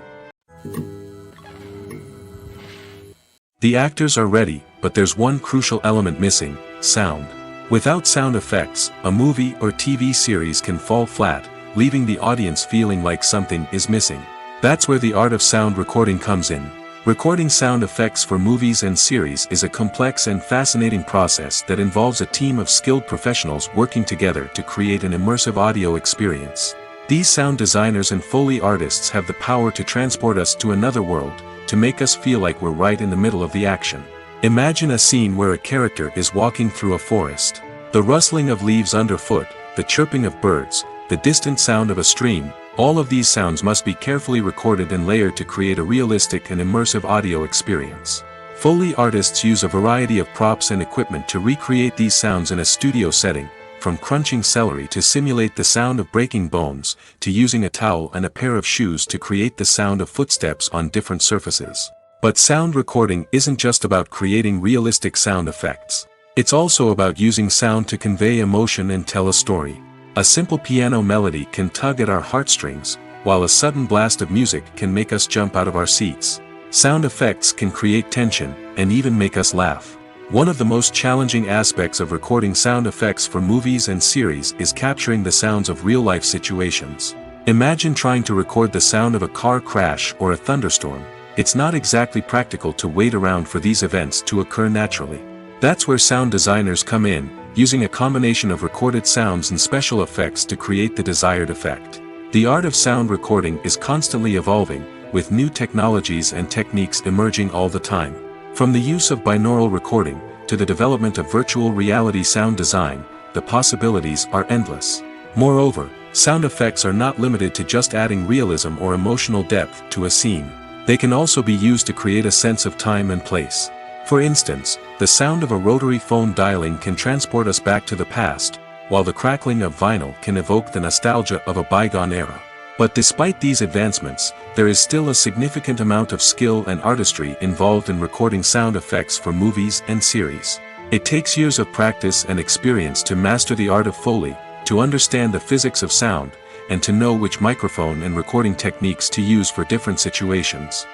The actors are ready, but there's one crucial element missing: sound. Without sound effects, a movie or TV series can fall flat, leaving the audience feeling like something is missing. That's where the art of sound recording comes in. Recording sound effects for movies and series is a complex and fascinating process that involves a team of skilled professionals working together to create an immersive audio experience. These sound designers and Foley artists have the power to transport us to another world, to make us feel like we're right in the middle of the action. Imagine a scene where a character is walking through a forest. The rustling of leaves underfoot, the chirping of birds, the distant sound of a stream, all of these sounds must be carefully recorded and layered to create a realistic and immersive audio experience. Foley artists use a variety of props and equipment to recreate these sounds in a studio setting, from crunching celery to simulate the sound of breaking bones, to using a towel and a pair of shoes to create the sound of footsteps on different surfaces. But sound recording isn't just about creating realistic sound effects. It's also about using sound to convey emotion and tell a story. A simple piano melody can tug at our heartstrings, while a sudden blast of music can make us jump out of our seats. Sound effects can create tension, and even make us laugh. One of the most challenging aspects of recording sound effects for movies and series is capturing the sounds of real-life situations. Imagine trying to record the sound of a car crash or a thunderstorm. It's not exactly practical to wait around for these events to occur naturally. That's where sound designers come in, using a combination of recorded sounds and special effects to create the desired effect. The art of sound recording is constantly evolving, with new technologies and techniques emerging all the time. From the use of binaural recording, to the development of virtual reality sound design, the possibilities are endless. Moreover, sound effects are not limited to just adding realism or emotional depth to a scene. They can also be used to create a sense of time and place. For instance, the sound of a rotary phone dialing can transport us back to the past, while the crackling of vinyl can evoke the nostalgia of a bygone era. But despite these advancements, there is still a significant amount of skill and artistry involved in recording sound effects for movies and series. It takes years of practice and experience to master the art of Foley, to understand the physics of sound, and to know which microphone and recording techniques to use for different situations.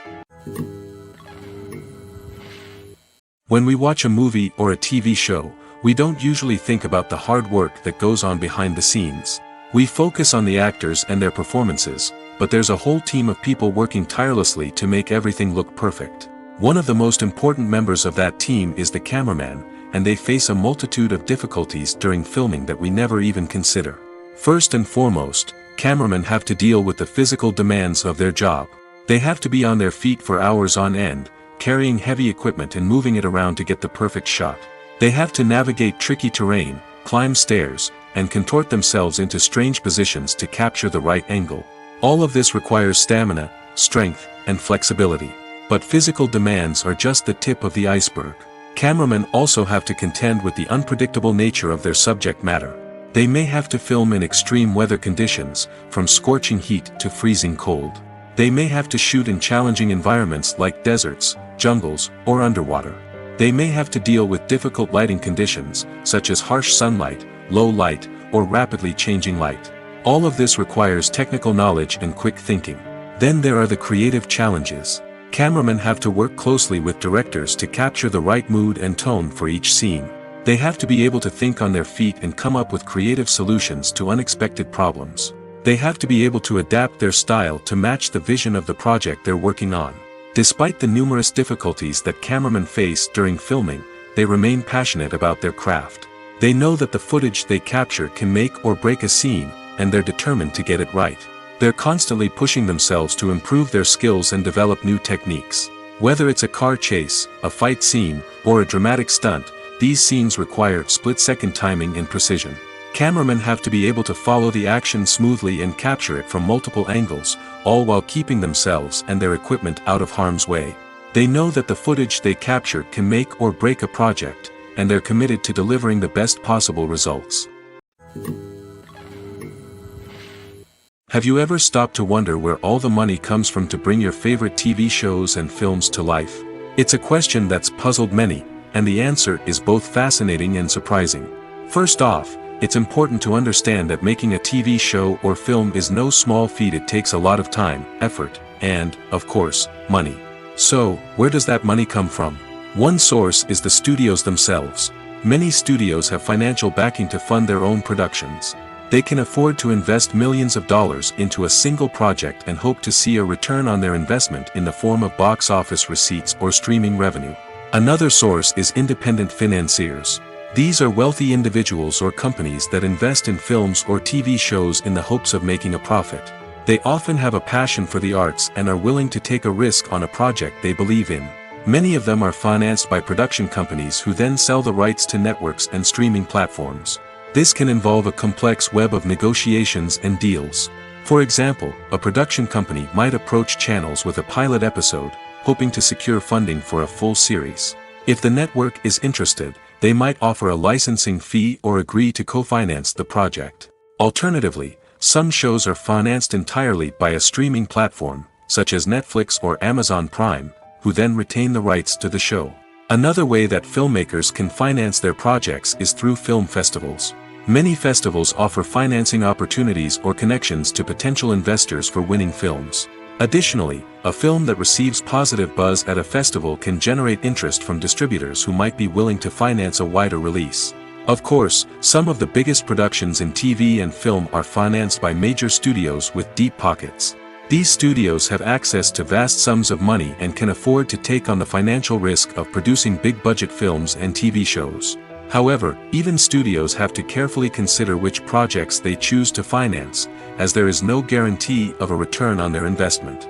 When we watch a movie or a TV show, we don't usually think about the hard work that goes on behind the scenes. We focus on the actors and their performances, but there's a whole team of people working tirelessly to make everything look perfect. One of the most important members of that team is the cameraman, and they face a multitude of difficulties during filming that we never even consider. First and foremost, cameramen have to deal with the physical demands of their job. They have to be on their feet for hours on end, carrying heavy equipment and moving it around to get the perfect shot. They have to navigate tricky terrain, climb stairs, and contort themselves into strange positions to capture the right angle. All of this requires stamina, strength, and flexibility. But physical demands are just the tip of the iceberg. Cameramen also have to contend with the unpredictable nature of their subject matter. They may have to film in extreme weather conditions, from scorching heat to freezing cold. They may have to shoot in challenging environments like deserts, jungles, or underwater. They may have to deal with difficult lighting conditions, such as harsh sunlight, low light, or rapidly changing light. All of this requires technical knowledge and quick thinking. Then there are the creative challenges. Cameramen have to work closely with directors to capture the right mood and tone for each scene. They have to be able to think on their feet and come up with creative solutions to unexpected problems. They have to be able to adapt their style to match the vision of the project they're working on. Despite the numerous difficulties that cameramen face during filming, they remain passionate about their craft. They know that the footage they capture can make or break a scene, and they're determined to get it right. They're constantly pushing themselves to improve their skills and develop new techniques. Whether it's a car chase, a fight scene, or a dramatic stunt, these scenes require split-second timing and precision. Cameramen have to be able to follow the action smoothly and capture it from multiple angles, all while keeping themselves and their equipment out of harm's way. They know that the footage they capture can make or break a project, and they're committed to delivering the best possible results. Have you ever stopped to wonder where all the money comes from to bring your favorite TV shows and films to life? It's a question that's puzzled many, and the answer is both fascinating and surprising. First off, it's important to understand that making a TV show or film is no small feat. It takes a lot of time, effort, and, of course, money. So, where does that money come from? One source is the studios themselves. Many studios have financial backing to fund their own productions. They can afford to invest millions of dollars into a single project and hope to see a return on their investment in the form of box office receipts or streaming revenue. Another source is independent financiers. These are wealthy individuals or companies that invest in films or TV shows in the hopes of making a profit. They often have a passion for the arts and are willing to take a risk on a project they believe in. Many of them are financed by production companies who then sell the rights to networks and streaming platforms. This can involve a complex web of negotiations and deals. For example, a production company might approach channels with a pilot episode, hoping to secure funding for a full series. If the network is interested, they might offer a licensing fee or agree to co-finance the project. Alternatively, some shows are financed entirely by a streaming platform, such as Netflix or Amazon Prime, who then retain the rights to the show. Another way that filmmakers can finance their projects is through film festivals. Many festivals offer financing opportunities or connections to potential investors for winning films. Additionally, a film that receives positive buzz at a festival can generate interest from distributors who might be willing to finance a wider release. Of course, some of the biggest productions in TV and film are financed by major studios with deep pockets. These studios have access to vast sums of money and can afford to take on the financial risk of producing big-budget films and TV shows. However, even studios have to carefully consider which projects they choose to finance, as there is no guarantee of a return on their investment.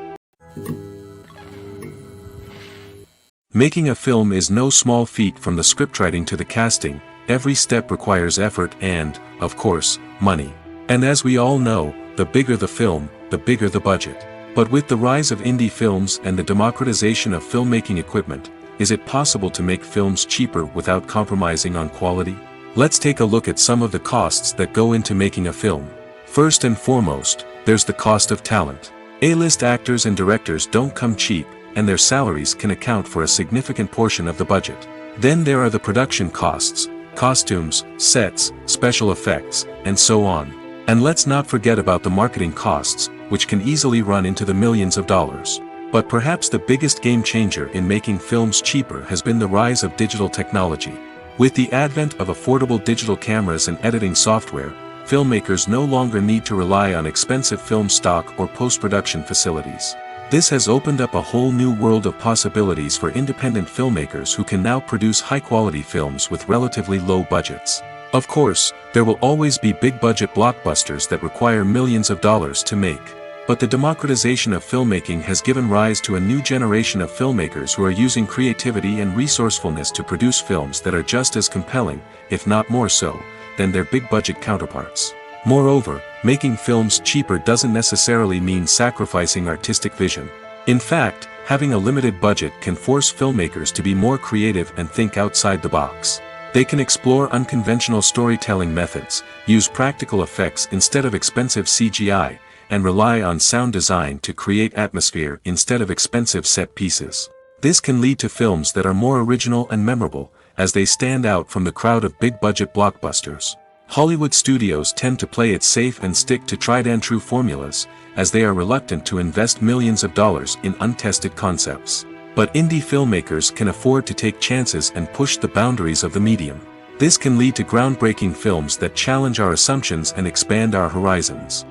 Making a film is no small feat. From the scriptwriting to the casting, every step requires effort and, of course, money. And as we all know, the bigger the film, the bigger the budget. But with the rise of indie films and the democratization of filmmaking equipment, is it possible to make films cheaper without compromising on quality? Let's take a look at some of the costs that go into making a film. First and foremost, there's the cost of talent. A-list actors and directors don't come cheap, and their salaries can account for a significant portion of the budget. Then there are the production costs, costumes, sets, special effects, and so on. And let's not forget about the marketing costs, which can easily run into the millions of dollars. But perhaps the biggest game changer in making films cheaper has been the rise of digital technology. With the advent of affordable digital cameras and editing software, filmmakers no longer need to rely on expensive film stock or post-production facilities. This has opened up a whole new world of possibilities for independent filmmakers who can now produce high-quality films with relatively low budgets. Of course, there will always be big-budget blockbusters that require millions of dollars to make. But the democratization of filmmaking has given rise to a new generation of filmmakers who are using creativity and resourcefulness to produce films that are just as compelling, if not more so, than their big-budget counterparts. Moreover, making films cheaper doesn't necessarily mean sacrificing artistic vision. In fact, having a limited budget can force filmmakers to be more creative and think outside the box. They can explore unconventional storytelling methods, use practical effects instead of expensive CGI, and rely on sound design to create atmosphere instead of expensive set pieces. This can lead to films that are more original and memorable, as they stand out from the crowd of big-budget blockbusters. Hollywood studios tend to play it safe and stick to tried-and-true formulas, as they are reluctant to invest millions of dollars in untested concepts. But indie filmmakers can afford to take chances and push the boundaries of the medium. This can lead to groundbreaking films that challenge our assumptions and expand our horizons.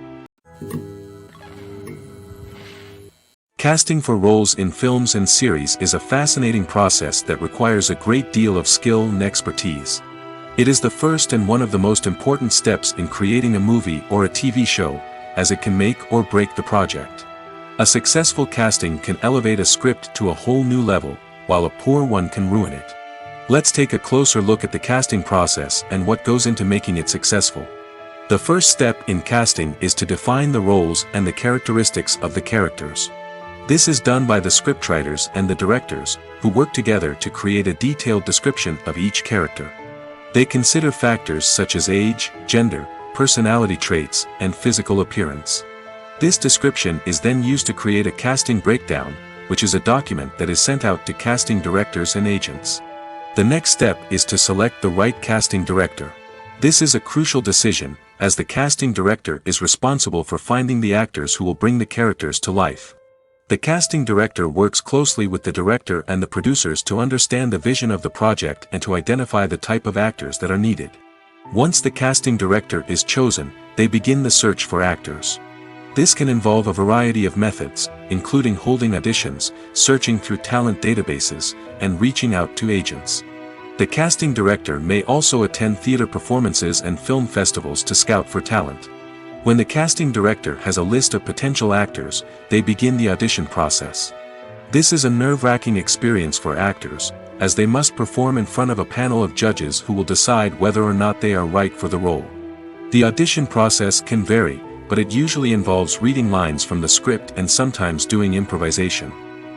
Casting for roles in films and series is a fascinating process that requires a great deal of skill and expertise. It is the first and one of the most important steps in creating a movie or a TV show, as it can make or break the project. A successful casting can elevate a script to a whole new level, while a poor one can ruin it. Let's take a closer look at the casting process and what goes into making it successful. The first step in casting is to define the roles and the characteristics of the characters. This is done by the scriptwriters and the directors, who work together to create a detailed description of each character. They consider factors such as age, gender, personality traits, and physical appearance. This description is then used to create a casting breakdown, which is a document that is sent out to casting directors and agents. The next step is to select the right casting director. This is a crucial decision, as the casting director is responsible for finding the actors who will bring the characters to life. The casting director works closely with the director and the producers to understand the vision of the project and to identify the type of actors that are needed. Once the casting director is chosen, they begin the search for actors. This can involve a variety of methods, including holding auditions, searching through talent databases, and reaching out to agents. The casting director may also attend theater performances and film festivals to scout for talent. When the casting director has a list of potential actors, they begin the audition process. This is a nerve-wracking experience for actors, as they must perform in front of a panel of judges who will decide whether or not they are right for the role. The audition process can vary, but it usually involves reading lines from the script and sometimes doing improvisation.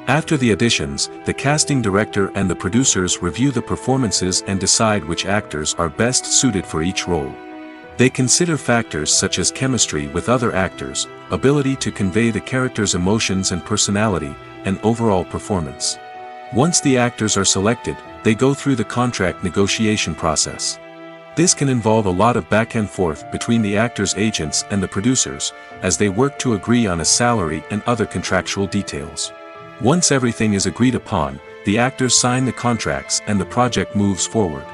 After the auditions, the casting director and the producers review the performances and decide which actors are best suited for each role. They consider factors such as chemistry with other actors, ability to convey the character's emotions and personality, and overall performance. Once the actors are selected, they go through the contract negotiation process. This can involve a lot of back and forth between the actors' agents and the producers, as they work to agree on a salary and other contractual details. Once everything is agreed upon, the actors sign the contracts and the project moves forward.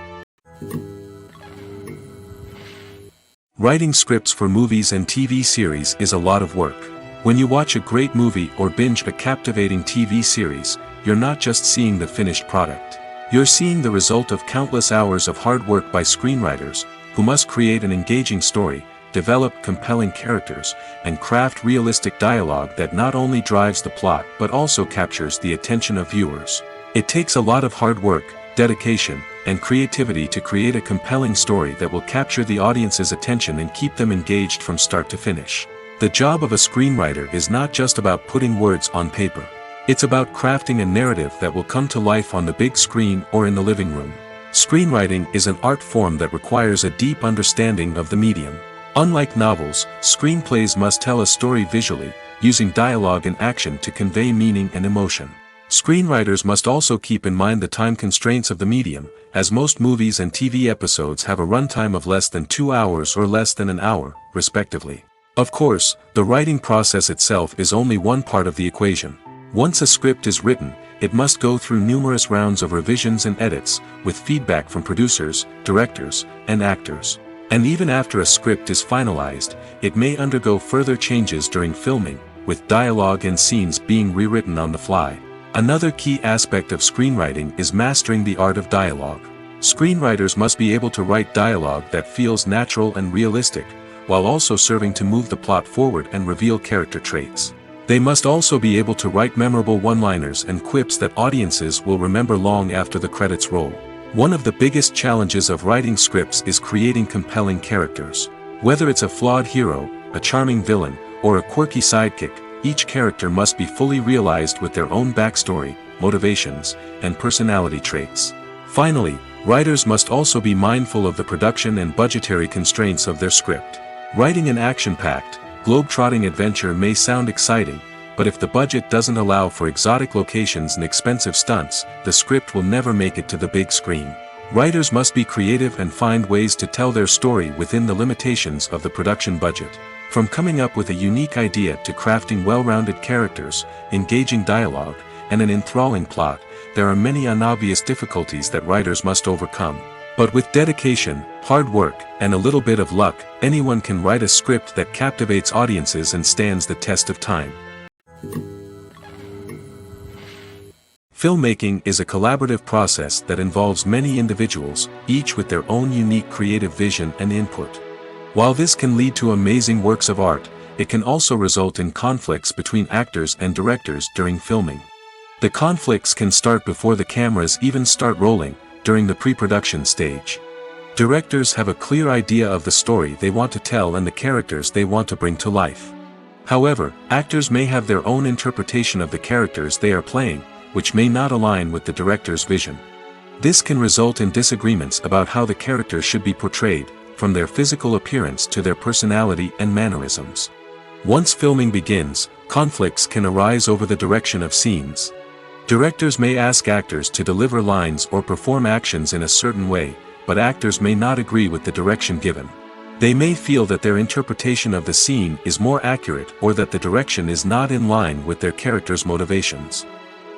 Writing scripts for movies and TV series is a lot of work. When you watch a great movie or binge a captivating TV series, you're not just seeing the finished product. You're seeing the result of countless hours of hard work by screenwriters, who must create an engaging story, develop compelling characters, and craft realistic dialogue that not only drives the plot but also captures the attention of viewers. It takes a lot of hard work, dedication, and creativity to create a compelling story that will capture the audience's attention and keep them engaged from start to finish. The job of a screenwriter is not just about putting words on paper. It's about crafting a narrative that will come to life on the big screen or in the living room. Screenwriting is an art form that requires a deep understanding of the medium. Unlike novels, screenplays must tell a story visually, using dialogue and action to convey meaning and emotion. Screenwriters must also keep in mind the time constraints of the medium, as most movies and TV episodes have a runtime of less than 2 hours or less than an hour, respectively. Of course, the writing process itself is only one part of the equation. Once a script is written, it must go through numerous rounds of revisions and edits, with feedback from producers, directors, and actors. And even after a script is finalized, it may undergo further changes during filming, with dialogue and scenes being rewritten on the fly. Another key aspect of screenwriting is mastering the art of dialogue. Screenwriters must be able to write dialogue that feels natural and realistic, while also serving to move the plot forward and reveal character traits. They must also be able to write memorable one-liners and quips that audiences will remember long after the credits roll. One of the biggest challenges of writing scripts is creating compelling characters. Whether it's a flawed hero, a charming villain, or a quirky sidekick, each character must be fully realized with their own backstory, motivations, and personality traits. Finally, writers must also be mindful of the production and budgetary constraints of their script. Writing an action-packed, globe-trotting adventure may sound exciting, but if the budget doesn't allow for exotic locations and expensive stunts, the script will never make it to the big screen. Writers must be creative and find ways to tell their story within the limitations of the production budget. From coming up with a unique idea to crafting well-rounded characters, engaging dialogue, and an enthralling plot, there are many unobvious difficulties that writers must overcome. But with dedication, hard work, and a little bit of luck, anyone can write a script that captivates audiences and stands the test of time. Filmmaking is a collaborative process that involves many individuals, each with their own unique creative vision and input. While this can lead to amazing works of art, it can also result in conflicts between actors and directors during filming. The conflicts can start before the cameras even start rolling, during the pre-production stage. Directors have a clear idea of the story they want to tell and the characters they want to bring to life. However, actors may have their own interpretation of the characters they are playing, which may not align with the director's vision. This can result in disagreements about how the characters should be portrayed, from their physical appearance to their personality and mannerisms. Once filming begins, conflicts can arise over the direction of scenes. Directors may ask actors to deliver lines or perform actions in a certain way, but actors may not agree with the direction given. They may feel that their interpretation of the scene is more accurate or that the direction is not in line with their character's motivations.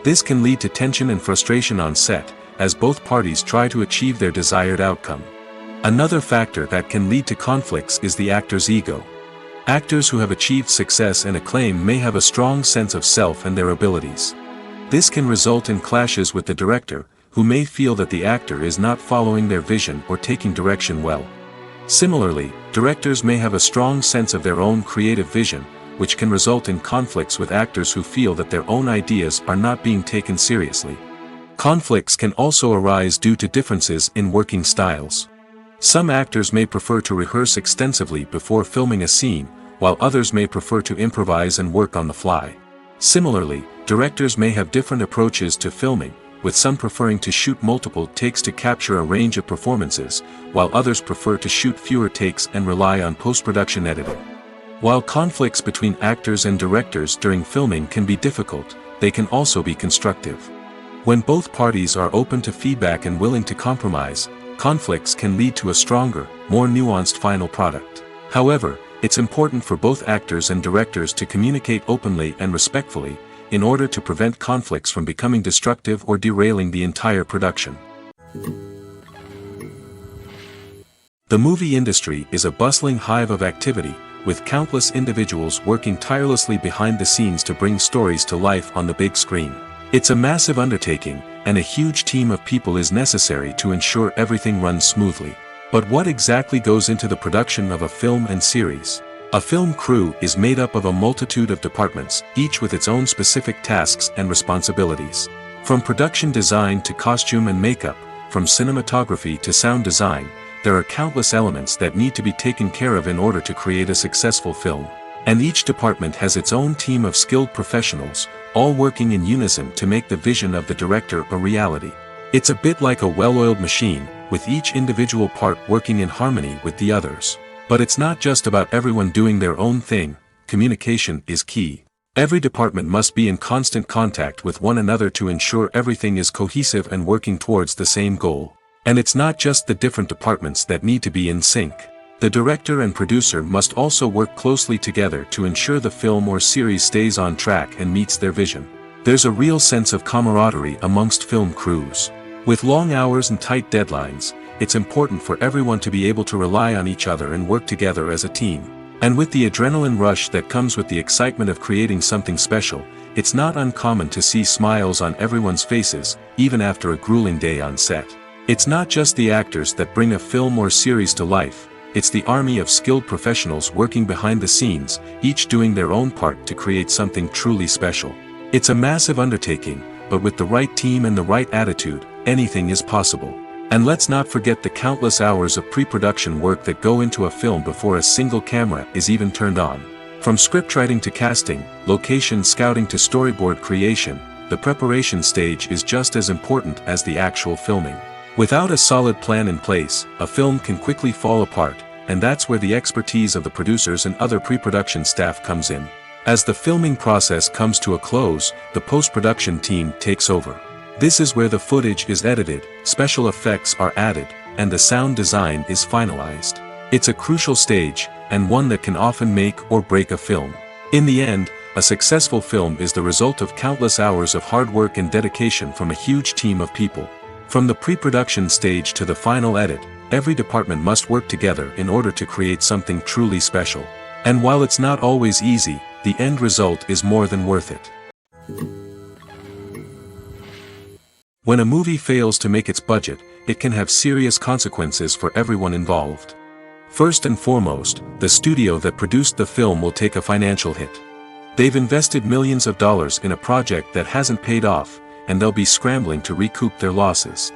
This can lead to tension and frustration on set, as both parties try to achieve their desired outcome. Another factor that can lead to conflicts is the actor's ego. Actors who have achieved success and acclaim may have a strong sense of self and their abilities. This can result in clashes with the director, who may feel that the actor is not following their vision or taking direction well. Similarly, directors may have a strong sense of their own creative vision, which can result in conflicts with actors who feel that their own ideas are not being taken seriously. Conflicts can also arise due to differences in working styles. Some actors may prefer to rehearse extensively before filming a scene, while others may prefer to improvise and work on the fly. Similarly, directors may have different approaches to filming, with some preferring to shoot multiple takes to capture a range of performances, while others prefer to shoot fewer takes and rely on post-production editing. While conflicts between actors and directors during filming can be difficult, they can also be constructive. When both parties are open to feedback and willing to compromise, conflicts can lead to a stronger, more nuanced final product. However, it's important for both actors and directors to communicate openly and respectfully, in order to prevent conflicts from becoming destructive or derailing the entire production. The movie industry is a bustling hive of activity, with countless individuals working tirelessly behind the scenes to bring stories to life on the big screen. It's a massive undertaking, and a huge team of people is necessary to ensure everything runs smoothly. But what exactly goes into the production of a film and series? A film crew is made up of a multitude of departments, each with its own specific tasks and responsibilities. From production design to costume and makeup, from cinematography to sound design, there are countless elements that need to be taken care of in order to create a successful film. And each department has its own team of skilled professionals, all working in unison to make the vision of the director a reality. It's a bit like a well-oiled machine, with each individual part working in harmony with the others. But it's not just about everyone doing their own thing. Communication is key. Every department must be in constant contact with one another to ensure everything is cohesive and working towards the same goal. And it's not just the different departments that need to be in sync. The director and producer must also work closely together to ensure the film or series stays on track and meets their vision. There's a real sense of camaraderie amongst film crews. With long hours and tight deadlines, it's important for everyone to be able to rely on each other and work together as a team. And with the adrenaline rush that comes with the excitement of creating something special, it's not uncommon to see smiles on everyone's faces, even after a grueling day on set. It's not just the actors that bring a film or series to life, it's the army of skilled professionals working behind the scenes, each doing their own part to create something truly special. It's a massive undertaking, but with the right team and the right attitude, anything is possible. And let's not forget the countless hours of pre-production work that go into a film before a single camera is even turned on. From scriptwriting to casting, location scouting to storyboard creation, the preparation stage is just as important as the actual filming. Without a solid plan in place, a film can quickly fall apart, and that's where the expertise of the producers and other pre-production staff comes in. As the filming process comes to a close, the post-production team takes over. This is where the footage is edited, special effects are added, and the sound design is finalized. It's a crucial stage, and one that can often make or break a film. In the end, a successful film is the result of countless hours of hard work and dedication from a huge team of people. From the pre-production stage to the final edit, every department must work together in order to create something truly special. And while it's not always easy, the end result is more than worth it. When a movie fails to make its budget, it can have serious consequences for everyone involved. First and foremost, the studio that produced the film will take a financial hit. They've invested millions of dollars in a project that hasn't paid off, and they'll be scrambling to recoup their losses.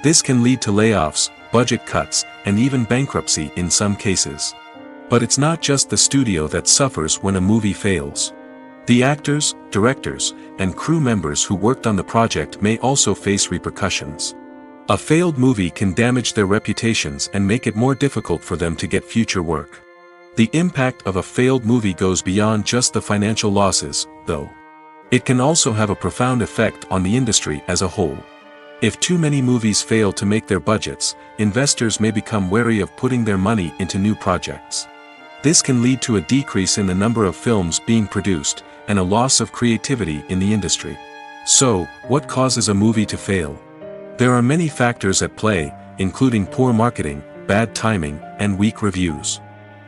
This can lead to layoffs, budget cuts, and even bankruptcy in some cases. But it's not just the studio that suffers when a movie fails. The actors, directors, and crew members who worked on the project may also face repercussions. A failed movie can damage their reputations and make it more difficult for them to get future work. The impact of a failed movie goes beyond just the financial losses, though. It can also have a profound effect on the industry as a whole. If too many movies fail to make their budgets, investors may become wary of putting their money into new projects. This can lead to a decrease in the number of films being produced, and a loss of creativity in the industry. So, what causes a movie to fail? There are many factors at play, including poor marketing, bad timing, and weak reviews.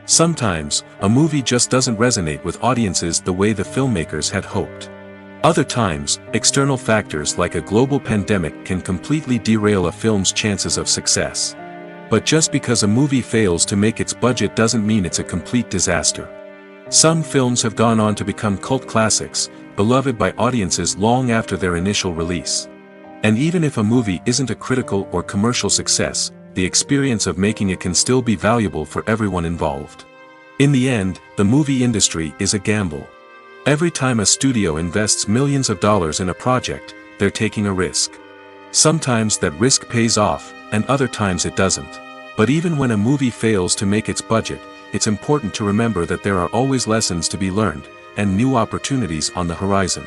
Sometimes, a movie just doesn't resonate with audiences the way the filmmakers had hoped. Other times, external factors like a global pandemic can completely derail a film's chances of success. But just because a movie fails to make its budget doesn't mean it's a complete disaster. Some films have gone on to become cult classics, beloved by audiences long after their initial release. And even if a movie isn't a critical or commercial success, the experience of making it can still be valuable for everyone involved. In the end, the movie industry is a gamble. Every time a studio invests millions of dollars in a project, they're taking a risk. Sometimes that risk pays off, and other times it doesn't. But even when a movie fails to make its budget, it's important to remember that there are always lessons to be learned, and new opportunities on the horizon.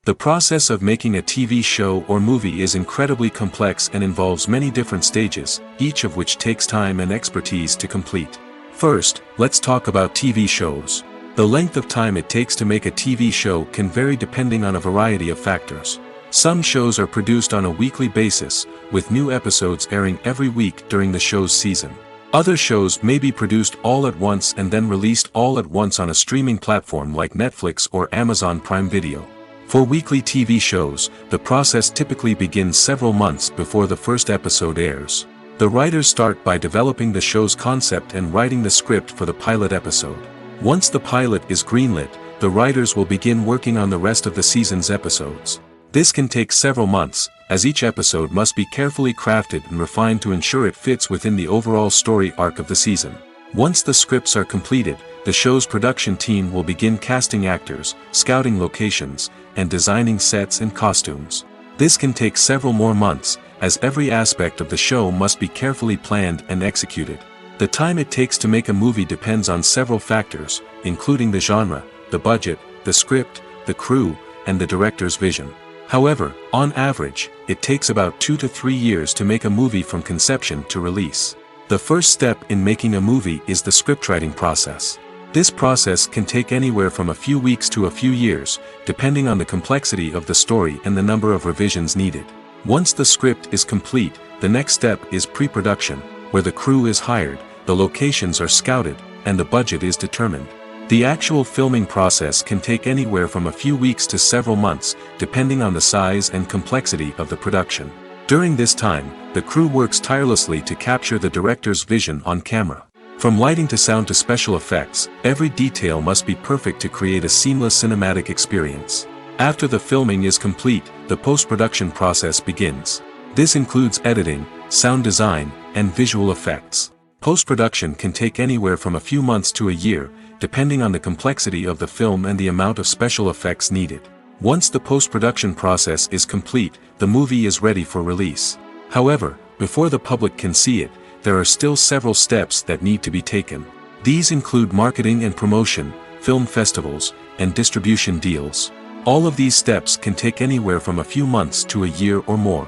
The process of making a TV show or movie is incredibly complex and involves many different stages, each of which takes time and expertise to complete. First, let's talk about TV shows. The length of time it takes to make a TV show can vary depending on a variety of factors. Some shows are produced on a weekly basis, with new episodes airing every week during the show's season. Other shows may be produced all at once and then released all at once on a streaming platform like Netflix or Amazon Prime Video. For weekly TV shows, the process typically begins several months before the first episode airs. The writers start by developing the show's concept and writing the script for the pilot episode. Once the pilot is greenlit, the writers will begin working on the rest of the season's episodes. This can take several months, as each episode must be carefully crafted and refined to ensure it fits within the overall story arc of the season. Once the scripts are completed, the show's production team will begin casting actors, scouting locations, and designing sets and costumes. This can take several more months, as every aspect of the show must be carefully planned and executed. The time it takes to make a movie depends on several factors, including the genre, the budget, the script, the crew, and the director's vision. However, on average, it takes about 2 to 3 years to make a movie from conception to release. The first step in making a movie is the scriptwriting process. This process can take anywhere from a few weeks to a few years, depending on the complexity of the story and the number of revisions needed. Once the script is complete, the next step is pre-production, where the crew is hired, the locations are scouted, and the budget is determined. The actual filming process can take anywhere from a few weeks to several months, depending on the size and complexity of the production. During this time, the crew works tirelessly to capture the director's vision on camera. From lighting to sound to special effects, every detail must be perfect to create a seamless cinematic experience. After the filming is complete, the post-production process begins. This includes editing, sound design, and visual effects. Post-production can take anywhere from a few months to a year, depending on the complexity of the film and the amount of special effects needed. Once the post-production process is complete, the movie is ready for release. However, before the public can see it, there are still several steps that need to be taken. These include marketing and promotion, film festivals, and distribution deals. All of these steps can take anywhere from a few months to a year or more.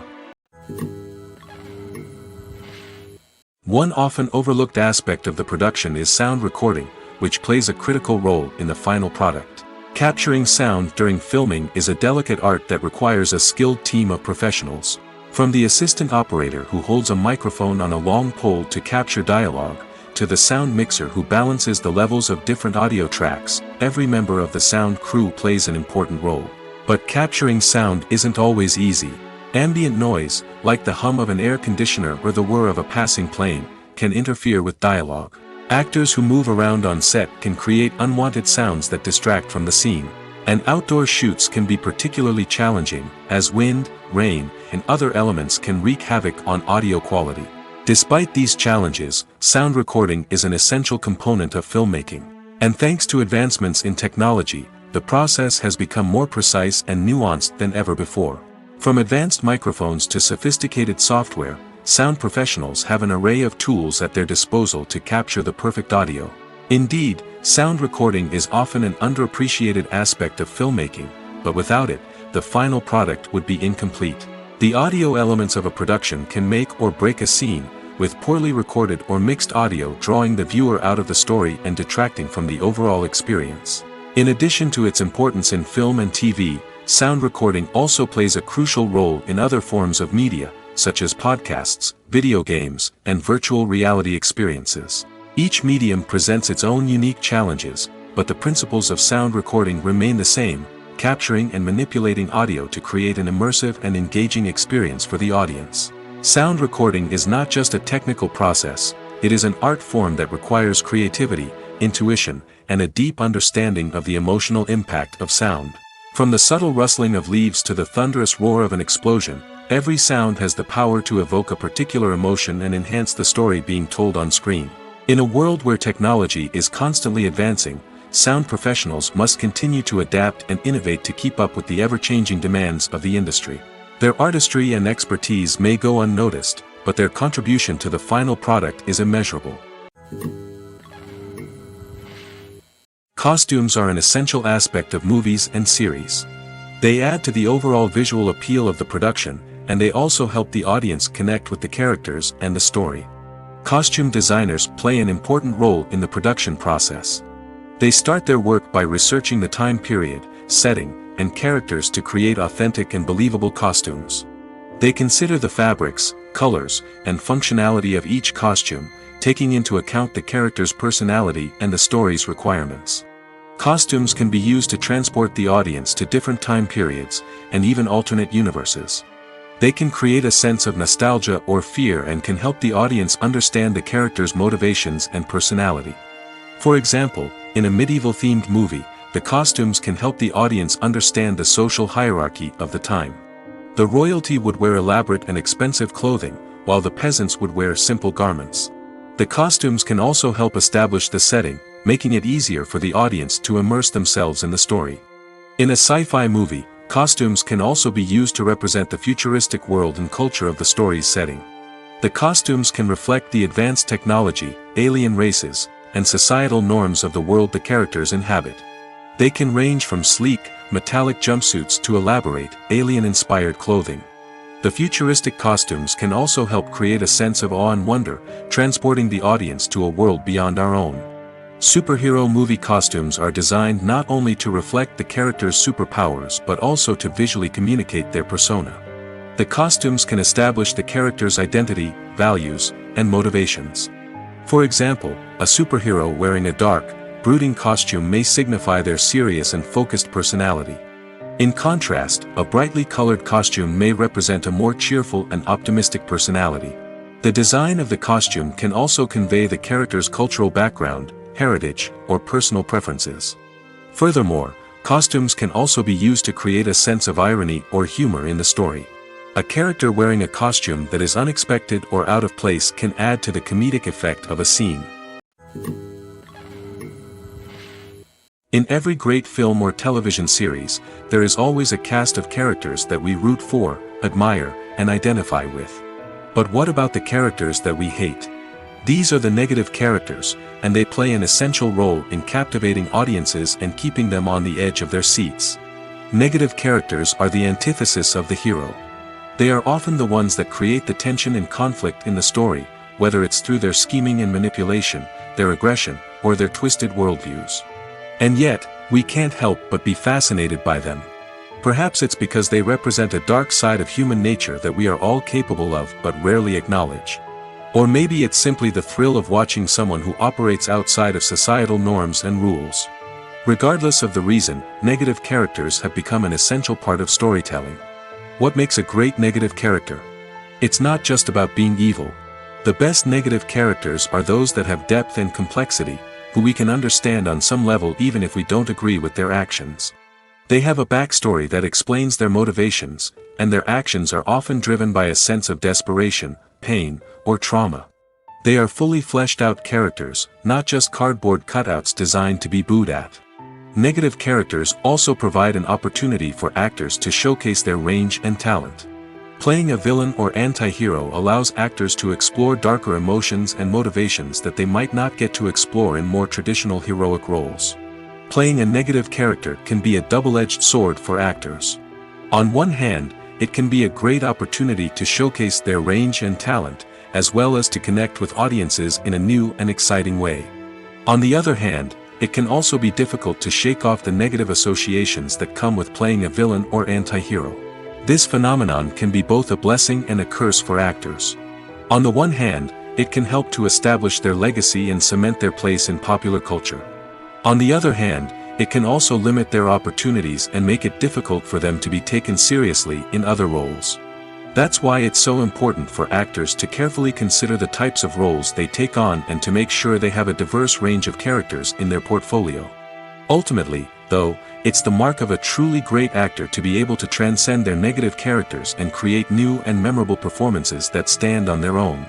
One often overlooked aspect of the production is sound recording, which plays a critical role in the final product. Capturing sound during filming is a delicate art that requires a skilled team of professionals. From the assistant operator who holds a microphone on a long pole to capture dialogue, to the sound mixer who balances the levels of different audio tracks, every member of the sound crew plays an important role. But capturing sound isn't always easy. Ambient noise, like the hum of an air conditioner or the whir of a passing plane, can interfere with dialogue. Actors who move around on set can create unwanted sounds that distract from the scene. And outdoor shoots can be particularly challenging, as wind, rain, and other elements can wreak havoc on audio quality. Despite these challenges, sound recording is an essential component of filmmaking. And thanks to advancements in technology, the process has become more precise and nuanced than ever before. From advanced microphones to sophisticated software, sound professionals have an array of tools at their disposal to capture the perfect audio. Indeed, sound recording is often an underappreciated aspect of filmmaking, but without it, the final product would be incomplete. The audio elements of a production can make or break a scene, with poorly recorded or mixed audio drawing the viewer out of the story and detracting from the overall experience. In addition to its importance in film and TV, sound recording also plays a crucial role in other forms of media, such as podcasts, video games, and virtual reality experiences. Each medium presents its own unique challenges, but the principles of sound recording remain the same, capturing and manipulating audio to create an immersive and engaging experience for the audience. Sound recording is not just a technical process, it is an art form that requires creativity, intuition, and a deep understanding of the emotional impact of sound. From the subtle rustling of leaves to the thunderous roar of an explosion, every sound has the power to evoke a particular emotion and enhance the story being told on screen. In a world where technology is constantly advancing, sound professionals must continue to adapt and innovate to keep up with the ever-changing demands of the industry. Their artistry and expertise may go unnoticed, but their contribution to the final product is immeasurable. Costumes are an essential aspect of movies and series. They add to the overall visual appeal of the production, and they also help the audience connect with the characters and the story. Costume designers play an important role in the production process. They start their work by researching the time period, setting, and characters to create authentic and believable costumes. They consider the fabrics, colors, and functionality of each costume, taking into account the character's personality and the story's requirements. Costumes can be used to transport the audience to different time periods, and even alternate universes. They can create a sense of nostalgia or fear and can help the audience understand the character's motivations and personality. For example, in a medieval-themed movie, the costumes can help the audience understand the social hierarchy of the time. The royalty would wear elaborate and expensive clothing, while the peasants would wear simple garments. The costumes can also help establish the setting, making it easier for the audience to immerse themselves in the story. In a sci-fi movie, costumes can also be used to represent the futuristic world and culture of the story's setting. The costumes can reflect the advanced technology, alien races, and societal norms of the world the characters inhabit. They can range from sleek, metallic jumpsuits to elaborate, alien-inspired clothing. The futuristic costumes can also help create a sense of awe and wonder, transporting the audience to a world beyond our own. Superhero movie costumes are designed not only to reflect the character's superpowers but also to visually communicate their persona. The costumes can establish the character's identity, values, and motivations. For example, a superhero wearing a dark, brooding costume may signify their serious and focused personality. In contrast, a brightly colored costume may represent a more cheerful and optimistic personality. The design of the costume can also convey the character's cultural background, heritage, or personal preferences. Furthermore, costumes can also be used to create a sense of irony or humor in the story. A character wearing a costume that is unexpected or out of place can add to the comedic effect of a scene. In every great film or television series, there is always a cast of characters that we root for, admire, and identify with. But what about the characters that we hate? These are the negative characters, and they play an essential role in captivating audiences and keeping them on the edge of their seats. Negative characters are the antithesis of the hero. They are often the ones that create the tension and conflict in the story, whether it's through their scheming and manipulation, their aggression, or their twisted worldviews. And yet, we can't help but be fascinated by them. Perhaps it's because they represent a dark side of human nature that we are all capable of but rarely acknowledge. Or maybe it's simply the thrill of watching someone who operates outside of societal norms and rules. Regardless of the reason, negative characters have become an essential part of storytelling. What makes a great negative character? It's not just about being evil. The best negative characters are those that have depth and complexity, who we can understand on some level even if we don't agree with their actions. They have a backstory that explains their motivations, and their actions are often driven by a sense of desperation, pain, or trauma. They are fully fleshed out characters, not just cardboard cutouts designed to be booed at. Negative characters also provide an opportunity for actors to showcase their range and talent. Playing a villain or anti-hero allows actors to explore darker emotions and motivations that they might not get to explore in more traditional heroic roles. Playing a negative character can be a double-edged sword for actors. On one hand, it can be a great opportunity to showcase their range and talent, as well as to connect with audiences in a new and exciting way. On the other hand, it can also be difficult to shake off the negative associations that come with playing a villain or anti-hero. This phenomenon can be both a blessing and a curse for actors. On the one hand, it can help to establish their legacy and cement their place in popular culture. On the other hand, it can also limit their opportunities and make it difficult for them to be taken seriously in other roles. That's why it's so important for actors to carefully consider the types of roles they take on and to make sure they have a diverse range of characters in their portfolio. Ultimately, though, it's the mark of a truly great actor to be able to transcend their negative characters and create new and memorable performances that stand on their own.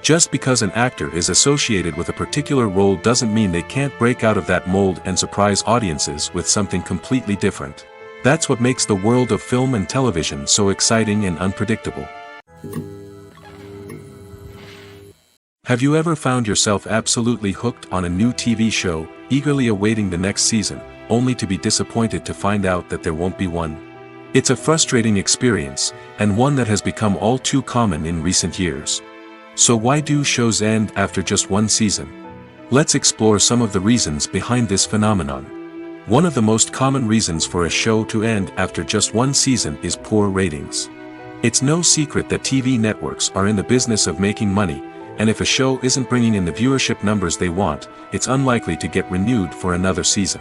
Just because an actor is associated with a particular role doesn't mean they can't break out of that mold and surprise audiences with something completely different. That's what makes the world of film and television so exciting and unpredictable. Have you ever found yourself absolutely hooked on a new TV show, eagerly awaiting the next season, only to be disappointed to find out that there won't be one? It's a frustrating experience, and one that has become all too common in recent years. So why do shows end after just one season? Let's explore some of the reasons behind this phenomenon. One of the most common reasons for a show to end after just one season is poor ratings. It's no secret that TV networks are in the business of making money, and if a show isn't bringing in the viewership numbers they want, it's unlikely to get renewed for another season.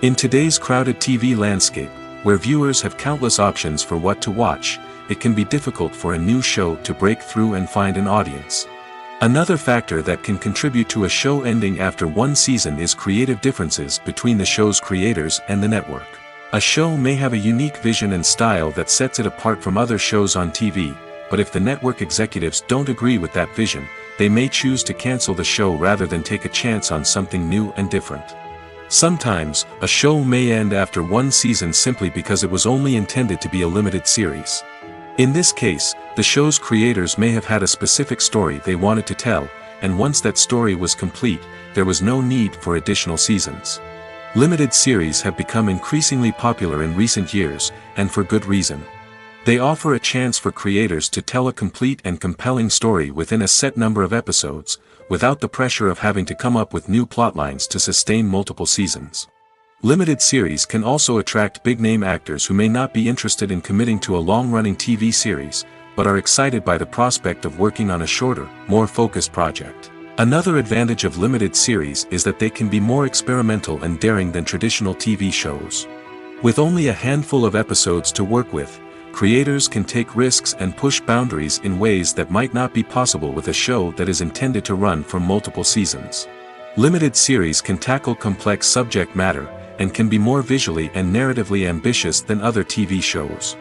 In today's crowded TV landscape, where viewers have countless options for what to watch, it can be difficult for a new show to break through and find an audience. Another factor that can contribute to a show ending after one season is creative differences between the show's creators and the network. A show may have a unique vision and style that sets it apart from other shows on TV, but if the network executives don't agree with that vision, they may choose to cancel the show rather than take a chance on something new and different. Sometimes, a show may end after one season simply because it was only intended to be a limited series. In this case, the show's creators may have had a specific story they wanted to tell, and once that story was complete, there was no need for additional seasons. Limited series have become increasingly popular in recent years, and for good reason. They offer a chance for creators to tell a complete and compelling story within a set number of episodes, without the pressure of having to come up with new plotlines to sustain multiple seasons. Limited series can also attract big-name actors who may not be interested in committing to a long-running TV series, but are excited by the prospect of working on a shorter, more focused project. Another advantage of limited series is that they can be more experimental and daring than traditional TV shows. With only a handful of episodes to work with, creators can take risks and push boundaries in ways that might not be possible with a show that is intended to run for multiple seasons. Limited series can tackle complex subject matter, and can be more visually and narratively ambitious than other TV shows.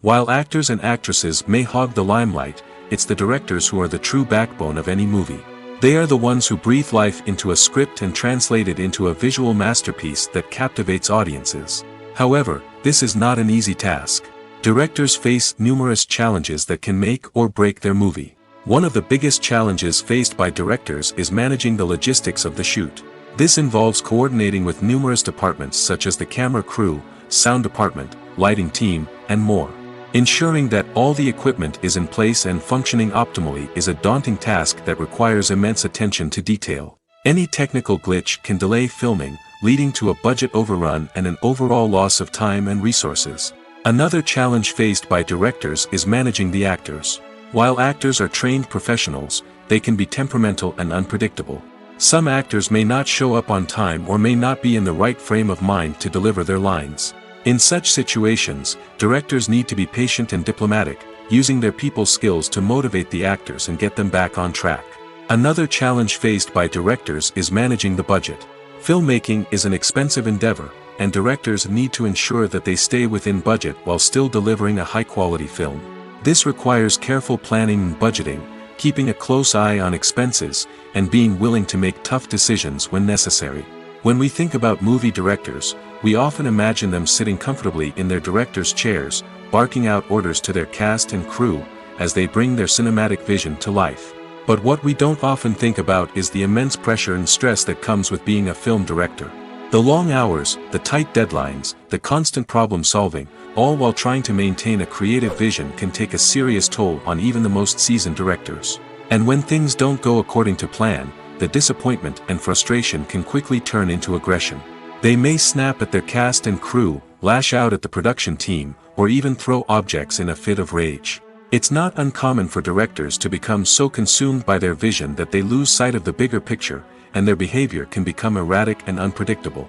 While actors and actresses may hog the limelight, it's the directors who are the true backbone of any movie. They are the ones who breathe life into a script and translate it into a visual masterpiece that captivates audiences. However, this is not an easy task. Directors face numerous challenges that can make or break their movie. One of the biggest challenges faced by directors is managing the logistics of the shoot. This involves coordinating with numerous departments such as the camera crew, sound department, lighting team, and more. Ensuring that all the equipment is in place and functioning optimally is a daunting task that requires immense attention to detail. Any technical glitch can delay filming, leading to a budget overrun and an overall loss of time and resources. Another challenge faced by directors is managing the actors. While actors are trained professionals, they can be temperamental and unpredictable. Some actors may not show up on time or may not be in the right frame of mind to deliver their lines. In such situations, directors need to be patient and diplomatic, using their people skills to motivate the actors and get them back on track. Another challenge faced by directors is managing the budget. Filmmaking is an expensive endeavor, and directors need to ensure that they stay within budget while still delivering a high-quality film. This requires careful planning and budgeting, keeping a close eye on expenses, and being willing to make tough decisions when necessary. When we think about movie directors, we often imagine them sitting comfortably in their director's chairs, barking out orders to their cast and crew, as they bring their cinematic vision to life. But what we don't often think about is the immense pressure and stress that comes with being a film director. The long hours, the tight deadlines, the constant problem solving, all while trying to maintain a creative vision can take a serious toll on even the most seasoned directors. And when things don't go according to plan, the disappointment and frustration can quickly turn into aggression. They may snap at their cast and crew, lash out at the production team, or even throw objects in a fit of rage. It's not uncommon for directors to become so consumed by their vision that they lose sight of the bigger picture, and their behavior can become erratic and unpredictable.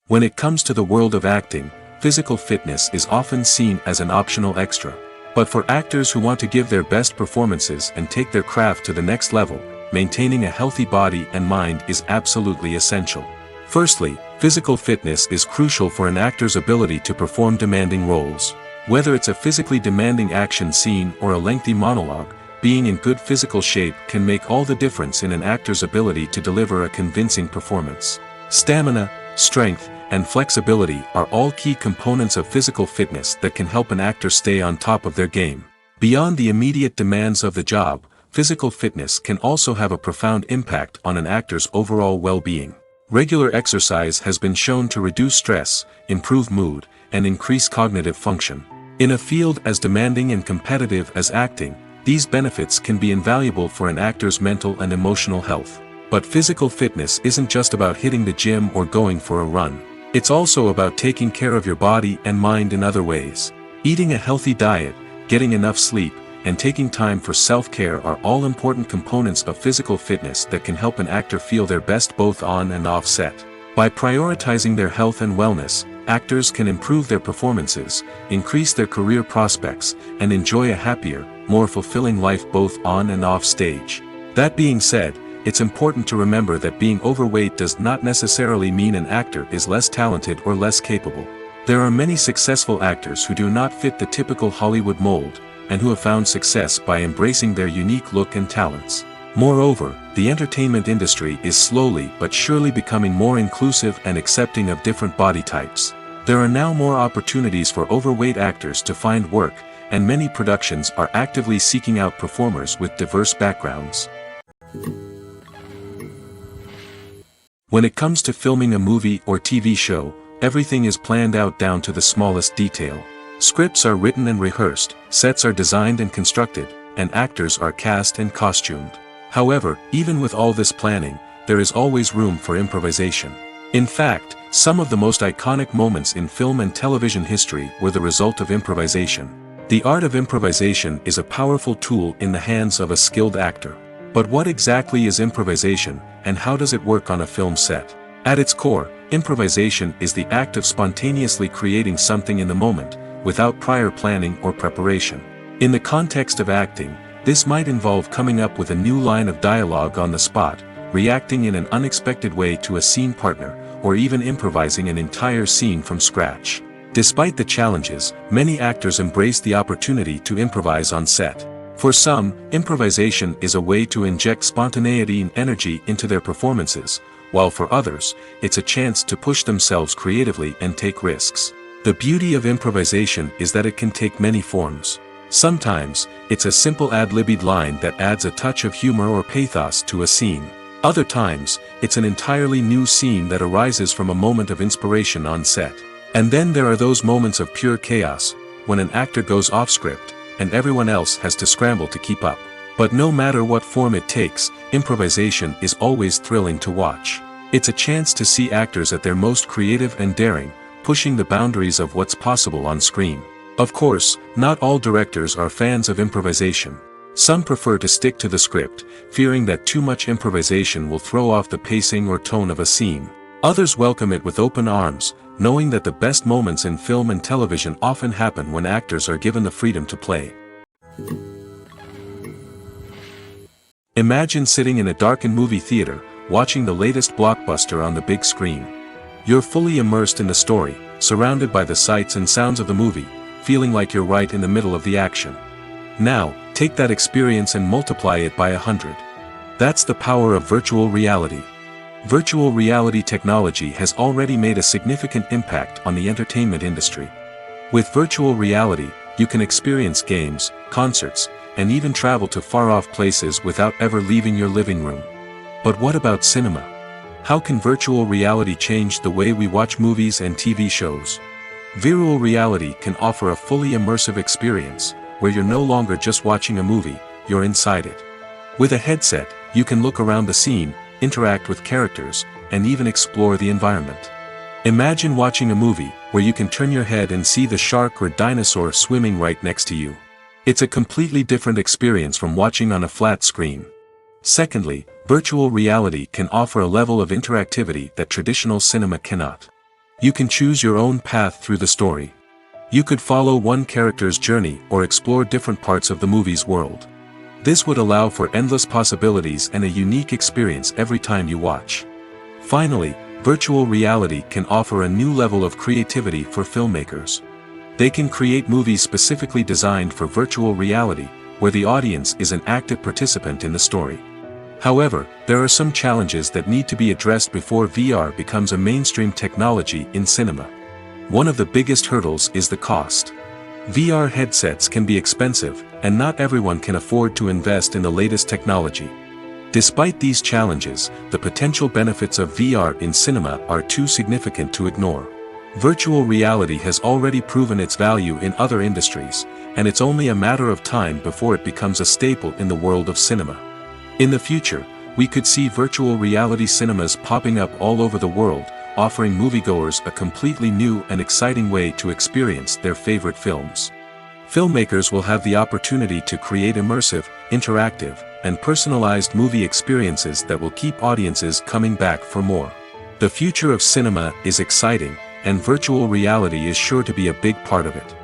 When it comes to the world of acting, physical fitness is often seen as an optional extra. But for actors who want to give their best performances and take their craft to the next level, maintaining a healthy body and mind is absolutely essential. Firstly, physical fitness is crucial for an actor's ability to perform demanding roles. Whether it's a physically demanding action scene or a lengthy monologue, being in good physical shape can make all the difference in an actor's ability to deliver a convincing performance. Stamina, strength, and flexibility are all key components of physical fitness that can help an actor stay on top of their game. Beyond the immediate demands of the job, physical fitness can also have a profound impact on an actor's overall well-being. Regular exercise has been shown to reduce stress, improve mood, and increase cognitive function. In a field as demanding and competitive as acting, these benefits can be invaluable for an actor's mental and emotional health. But physical fitness isn't just about hitting the gym or going for a run. It's also about taking care of your body and mind in other ways. Eating a healthy diet, getting enough sleep, and taking time for self-care are all important components of physical fitness that can help an actor feel their best both on and off set. By prioritizing their health and wellness, actors can improve their performances, increase their career prospects, and enjoy a happier, more fulfilling life both on and off stage. That being said, it's important to remember that being overweight does not necessarily mean an actor is less talented or less capable. There are many successful actors who do not fit the typical Hollywood mold, and who have found success by embracing their unique look and talents. Moreover, the entertainment industry is slowly but surely becoming more inclusive and accepting of different body types. There are now more opportunities for overweight actors to find work, and many productions are actively seeking out performers with diverse backgrounds. When it comes to filming a movie or TV show, everything is planned out down to the smallest detail. Scripts are written and rehearsed, sets are designed and constructed, and actors are cast and costumed. However, even with all this planning, there is always room for improvisation. In fact, some of the most iconic moments in film and television history were the result of improvisation. The art of improvisation is a powerful tool in the hands of a skilled actor. But what exactly is improvisation, and how does it work on a film set? At its core, improvisation is the act of spontaneously creating something in the moment, without prior planning or preparation. In the context of acting, this might involve coming up with a new line of dialogue on the spot, reacting in an unexpected way to a scene partner, or even improvising an entire scene from scratch. Despite the challenges, many actors embrace the opportunity to improvise on set. For some, improvisation is a way to inject spontaneity and energy into their performances, while for others, it's a chance to push themselves creatively and take risks. The beauty of improvisation is that it can take many forms. Sometimes, it's a simple ad-libbed line that adds a touch of humor or pathos to a scene. Other times, it's an entirely new scene that arises from a moment of inspiration on set. And then there are those moments of pure chaos, when an actor goes off script, and everyone else has to scramble to keep up. But no matter what form it takes, improvisation is always thrilling to watch. It's a chance to see actors at their most creative and daring, pushing the boundaries of what's possible on screen. Of course, not all directors are fans of improvisation. Some prefer to stick to the script, fearing that too much improvisation will throw off the pacing or tone of a scene. Others welcome it with open arms, knowing that the best moments in film and television often happen when actors are given the freedom to play. Imagine sitting in a darkened movie theater, watching the latest blockbuster on the big screen. You're fully immersed in the story, surrounded by the sights and sounds of the movie, feeling like you're right in the middle of the action. Now, take that experience and multiply it by 100. That's the power of virtual reality. Virtual reality technology has already made a significant impact on the entertainment industry. With virtual reality, you can experience games, concerts, and even travel to far-off places without ever leaving your living room. But what about cinema? How can virtual reality change the way we watch movies and TV shows? Virtual reality can offer a fully immersive experience, where you're no longer just watching a movie, you're inside it. With a headset, you can look around the scene, interact with characters, and even explore the environment. Imagine watching a movie, where you can turn your head and see the shark or dinosaur swimming right next to you. It's a completely different experience from watching on a flat screen. Secondly, virtual reality can offer a level of interactivity that traditional cinema cannot. You can choose your own path through the story. You could follow one character's journey or explore different parts of the movie's world. This would allow for endless possibilities and a unique experience every time you watch. Finally, virtual reality can offer a new level of creativity for filmmakers. They can create movies specifically designed for virtual reality, where the audience is an active participant in the story. However, there are some challenges that need to be addressed before VR becomes a mainstream technology in cinema. One of the biggest hurdles is the cost. VR headsets can be expensive, and not everyone can afford to invest in the latest technology. Despite these challenges, the potential benefits of VR in cinema are too significant to ignore. Virtual reality has already proven its value in other industries, and it's only a matter of time before it becomes a staple in the world of cinema. In the future, we could see virtual reality cinemas popping up all over the world, offering moviegoers a completely new and exciting way to experience their favorite films. Filmmakers will have the opportunity to create immersive, interactive, and personalized movie experiences that will keep audiences coming back for more. The future of cinema is exciting, and virtual reality is sure to be a big part of it.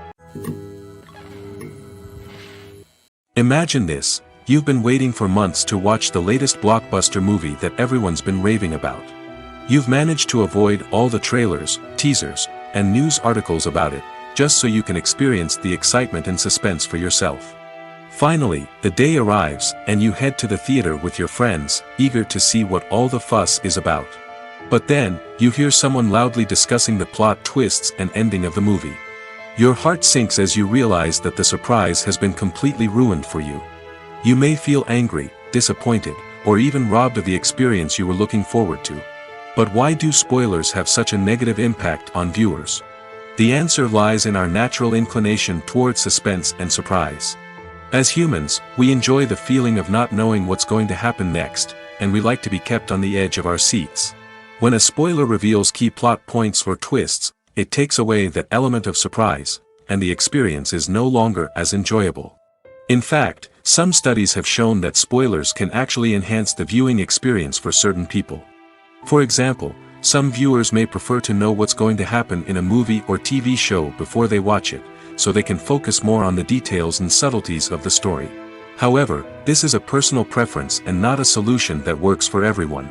Imagine this: you've been waiting for months to watch the latest blockbuster movie that everyone's been raving about. You've managed to avoid all the trailers, teasers, and news articles about it, just so you can experience the excitement and suspense for yourself. Finally, the day arrives, and you head to the theater with your friends, eager to see what all the fuss is about. But then, you hear someone loudly discussing the plot twists and ending of the movie. Your heart sinks as you realize that the surprise has been completely ruined for you. You may feel angry, disappointed, or even robbed of the experience you were looking forward to. But why do spoilers have such a negative impact on viewers? The answer lies in our natural inclination toward suspense and surprise. As humans, we enjoy the feeling of not knowing what's going to happen next, and we like to be kept on the edge of our seats. When a spoiler reveals key plot points or twists, it takes away that element of surprise, and the experience is no longer as enjoyable. In fact, some studies have shown that spoilers can actually enhance the viewing experience for certain people. For example, some viewers may prefer to know what's going to happen in a movie or TV show before they watch it, so they can focus more on the details and subtleties of the story. However, this is a personal preference and not a solution that works for everyone.